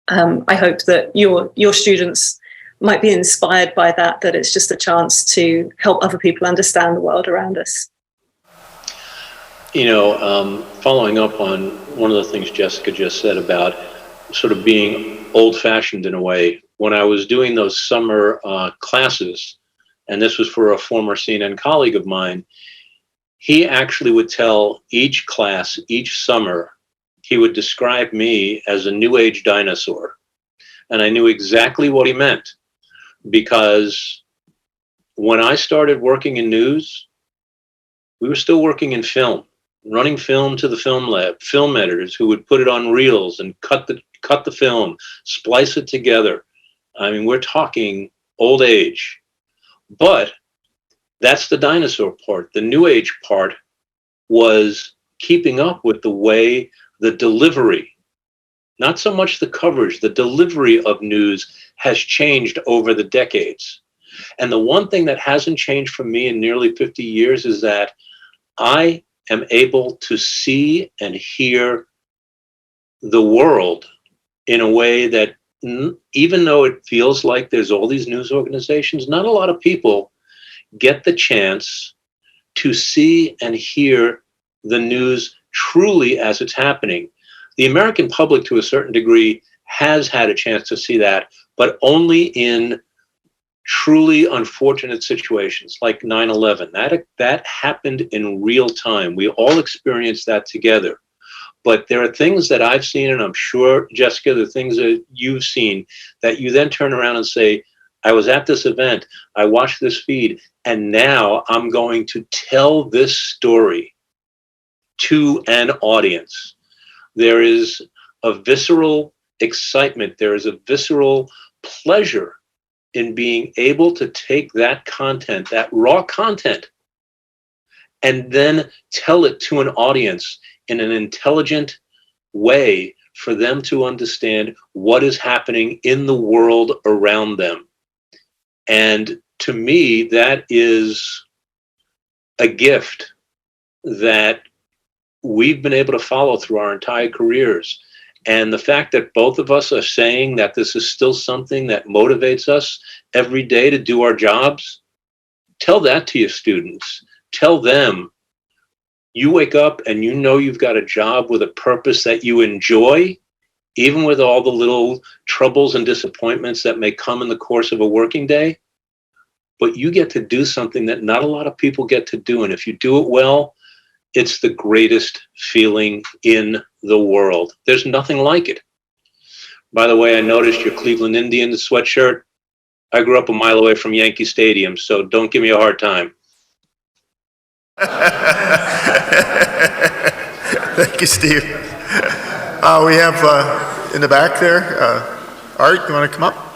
I hope that your students might be inspired by that it's just a chance to help other people understand the world around us. Following up on one of the things Jessica just said about sort of being old-fashioned in a way, when I was doing those summer classes, and this was for a former CNN colleague of mine, he actually would tell each class, each summer, he would describe me as a new age dinosaur. And I knew exactly what he meant, because when I started working in news, we were still working in film, running film to the film lab, film editors who would put it on reels and cut the film, splice it together. I mean, we're talking old age. But that's the dinosaur part. The new age part was keeping up with the way the delivery, not so much the coverage, the delivery of news has changed over the decades. And the one thing that hasn't changed for me in nearly 50 years is that I am able to see and hear the world in a way that, even though it feels like there's all these news organizations, not a lot of people get the chance to see and hear the news truly as it's happening. The American public, to a certain degree, has had a chance to see that, but only in truly unfortunate situations like 9/11. That happened in real time. We all experienced that together. But there are things that I've seen, and I'm sure, Jessica, the things that you've seen, that you then turn around and say, I was at this event, I watched this feed, and now I'm going to tell this story to an audience. There is a visceral excitement, there is a visceral pleasure in being able to take that content, that raw content, and then tell it to an audience in an intelligent way for them to understand what is happening in the world around them. And to me, that is a gift that we've been able to follow through our entire careers. And the fact that both of us are saying that this is still something that motivates us every day to do our jobs, tell that to your students. Tell them, you wake up and you know you've got a job with a purpose that you enjoy, even with all the little troubles and disappointments that may come in the course of a working day. But you get to do something that not a lot of people get to do. And if you do it well, it's the greatest feeling in the world. There's nothing like it. By the way, I noticed your Cleveland Indians sweatshirt. I grew up a mile away from Yankee Stadium, so don't give me a hard time. Thank you, Steve. We have in the back there, Art, you want to come up?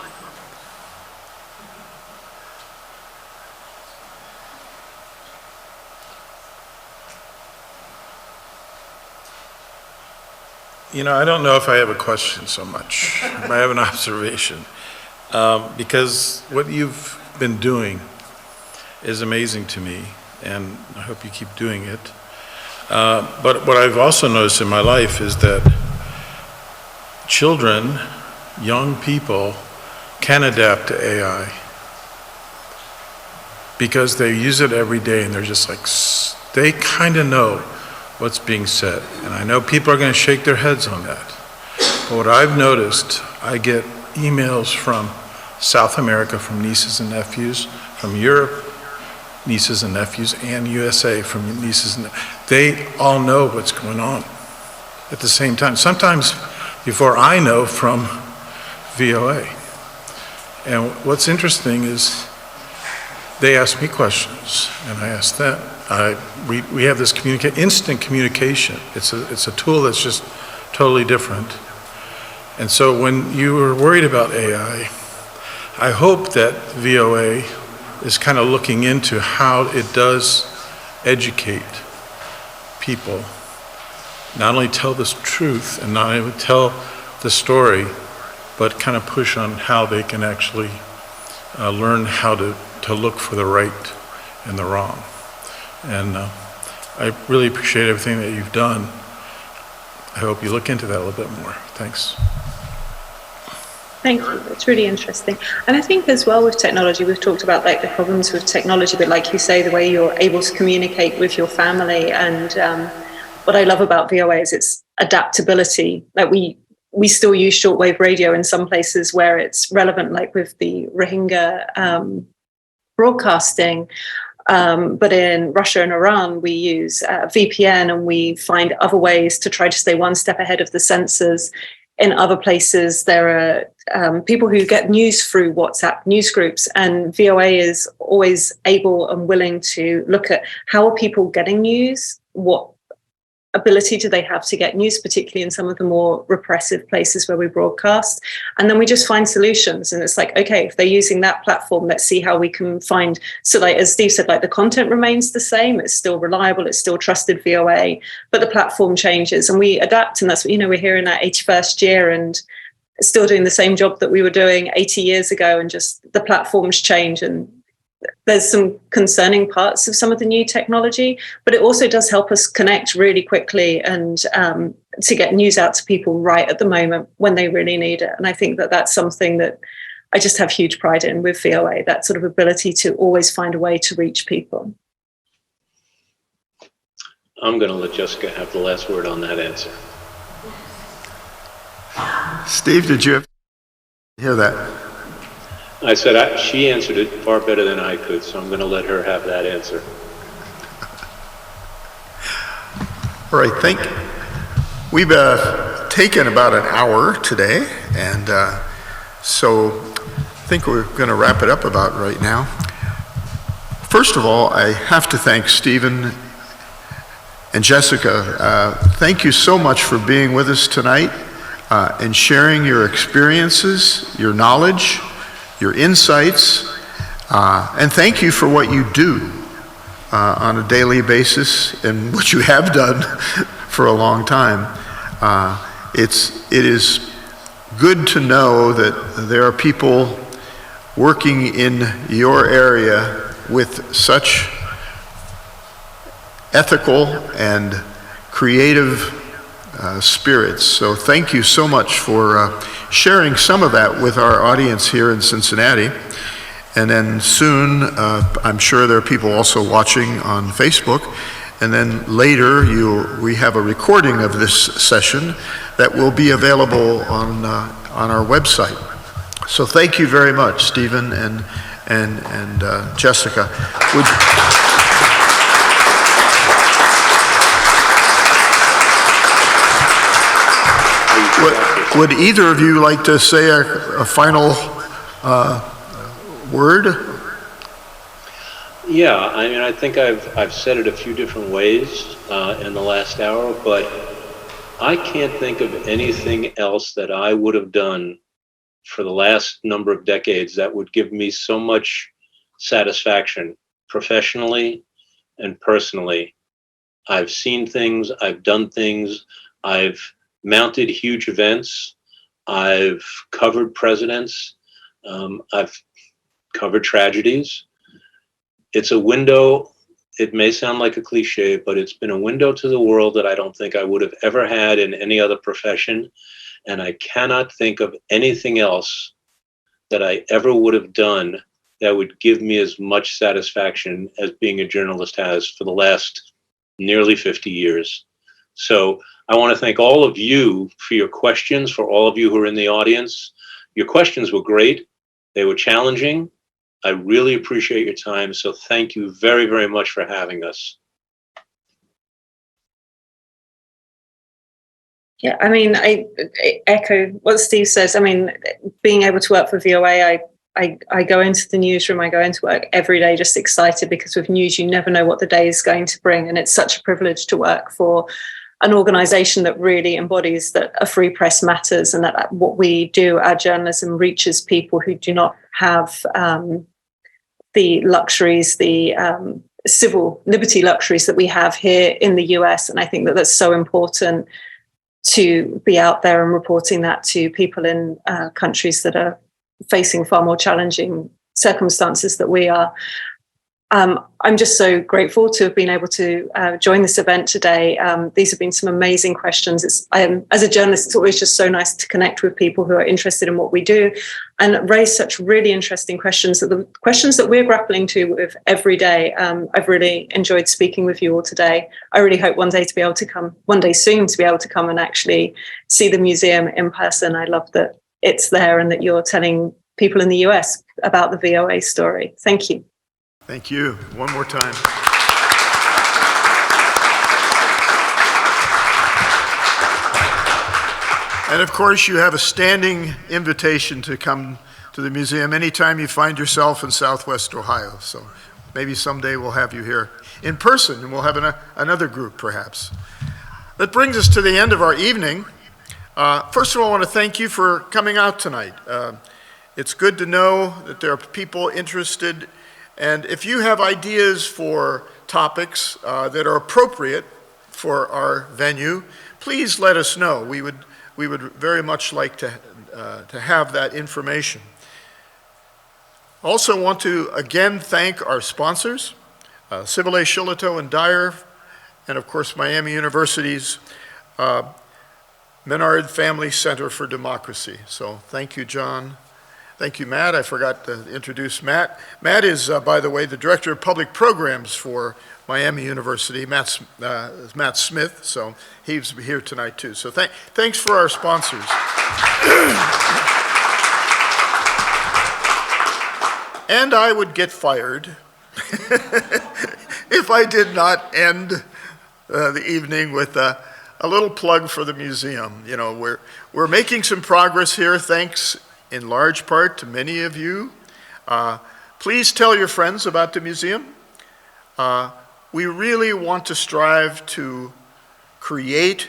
I don't know if I have a question so much. I have an observation. Because what you've been doing is amazing to me, and I hope you keep doing it. But what I've also noticed in my life is that children, young people, can adapt to AI because they use it every day and they're just like, they kind of know what's being said. And I know people are going to shake their heads on that. But what I've noticed, I get emails from South America from nieces and nephews, from Europe, nieces and nephews, and USA from nieces and they all know what's going on at the same time. Sometimes before I know from VOA. And what's interesting is they ask me questions and I ask them. We have this instant communication. It's a tool that's just totally different. And so when you were worried about AI, I hope that VOA is kind of looking into how it does educate people, not only tell the truth and not only tell the story, but kind of push on how they can actually learn how to look for the right and the wrong. And I really appreciate everything that you've done. I hope you look into that a little bit more. Thanks. Thank you. It's really interesting. And I think as well with technology, we've talked about like the problems with technology, but like you say, the way you're able to communicate with your family. And what I love about VOA is its adaptability. Like we still use shortwave radio in some places where it's relevant, like with the Rohingya broadcasting. But in Russia and Iran, we use VPN and we find other ways to try to stay one step ahead of the censors. In other places, there are people who get news through WhatsApp news groups, and VOA is always able and willing to look at how are people getting news, what ability do they have to get news, particularly in some of the more repressive places where we broadcast. And then we just find solutions. And it's like, okay, if they're using that platform, let's see how we can find. So like, as Steve said, like the content remains the same. It's still reliable. It's still trusted VOA, but the platform changes and we adapt. And that's what, we're here in our 81st year and still doing the same job that we were doing 80 years ago. And just the platforms change, and there's some concerning parts of some of the new technology, but it also does help us connect really quickly and to get news out to people right at the moment when they really need it. And I think that that's something that I just have huge pride in with VOA, that sort of ability to always find a way to reach people. I'm going to let Jessica have the last word on that answer. Steve, did you hear that? I said she answered it far better than I could, so I'm going to let her have that answer. All right, we've taken about an hour today, and so I think we're going to wrap it up about right now. First of all, I have to thank Stephen and Jessica. Thank you so much for being with us tonight and sharing your experiences, your knowledge, your insights, and thank you for what you do on a daily basis and what you have done for a long time. It is good to know that there are people working in your area with such ethical and creative spirits. So thank you so much for sharing some of that with our audience here in Cincinnati. And then soon, I'm sure there are people also watching on Facebook. And then later, we have a recording of this session that will be available on our website. So thank you very much, Stephen and Jessica. Would either of you like to say a final word? Yeah, I mean, I think I've said it a few different ways in the last hour, but I can't think of anything else that I would have done for the last number of decades that would give me so much satisfaction professionally and personally. I've seen things, I've done things, I've mounted huge events, I've covered presidents, I've covered tragedies. It's a window, it may sound like a cliche, but it's been a window to the world that I don't think I would have ever had in any other profession. And I cannot think of anything else that I ever would have done that would give me as much satisfaction as being a journalist has for the last nearly 50 years. So I want to thank all of you for your questions, for all of you who are in the audience. Your questions were great. They were challenging. I really appreciate your time. So thank you very, very much for having us. Yeah, I mean, I echo what Steve says. I mean, being able to work for VOA, I go into the newsroom, I go into work every day just excited, because with news, you never know what the day is going to bring. And it's such a privilege to work for an organization that really embodies that a free press matters, and that what we do, our journalism, reaches people who do not have the luxuries, the civil liberty luxuries that we have here in the US. And I think that that's so important to be out there and reporting that to people in countries that are facing far more challenging circumstances that we are. I'm just so grateful to have been able to join this event today. These have been some amazing questions. As a journalist, it's always just so nice to connect with people who are interested in what we do and raise such really interesting questions, the questions that we're grappling with every day. I've really enjoyed speaking with you all today. I really hope one day soon to be able to come and actually see the museum in person. I love that it's there and that you're telling people in the US about the VOA story. Thank you. Thank you. One more time. And of course, you have a standing invitation to come to the museum anytime you find yourself in Southwest Ohio. So maybe someday we'll have you here in person, and we'll have another group perhaps. That brings us to the end of our evening. First of all, I want to thank you for coming out tonight. It's good to know that there are people interested. And if you have ideas for topics that are appropriate for our venue, please let us know. We would very much like to have that information. Also want to again thank our sponsors, Civilay, Shillito, and Dyer, and of course Miami University's Menard Family Center for Democracy. So thank you, John. Thank you, Matt. I forgot to introduce Matt. Matt is, by the way, the Director of Public Programs for Miami University, Matt Smith, so he's here tonight too. So thanks for our sponsors. And I would get fired if I did not end the evening with a little plug for the museum. You know, we're making some progress here, thanks in large part to many of you. Please tell your friends about the museum. We really want to strive to create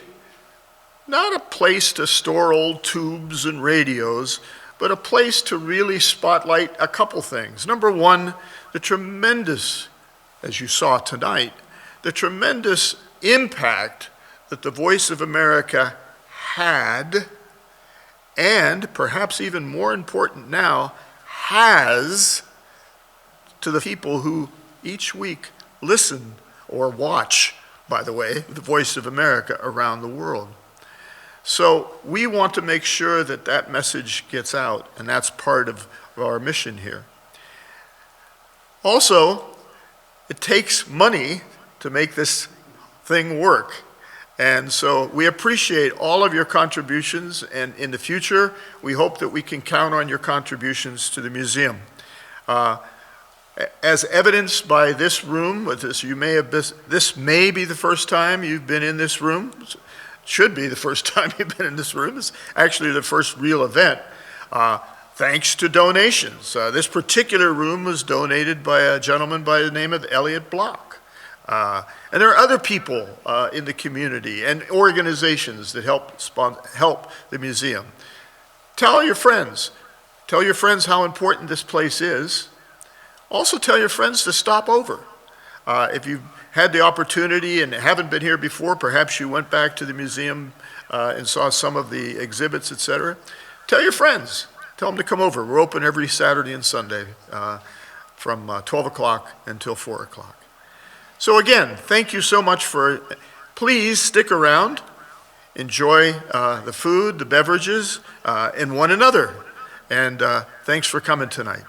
not a place to store old tubes and radios, but a place to really spotlight a couple things. Number one, the tremendous, as you saw tonight, the tremendous impact that the Voice of America had, and perhaps even more important now, has to the people who each week listen or watch, by the way, the Voice of America around the world. So we want to make sure that that message gets out, and that's part of our mission here. Also, it takes money to make this thing work. And so we appreciate all of your contributions, and in the future, we hope that we can count on your contributions to the museum. As evidenced by this room, this may be the first time you've been in this room. Should be the first time you've been in this room. It's actually the first real event, thanks to donations. This particular room was donated by a gentleman by the name of Elliot Block. And there are other people in the community and organizations that help the museum. Tell your friends how important this place is. Also tell your friends to stop over. If you've had the opportunity and haven't been here before, perhaps you went back to the museum and saw some of the exhibits, etc. Tell your friends. Tell them to come over. We're open every Saturday and Sunday from 12 o'clock until 4 o'clock. So again, thank you so much please stick around, enjoy the food, the beverages, and one another. And thanks for coming tonight.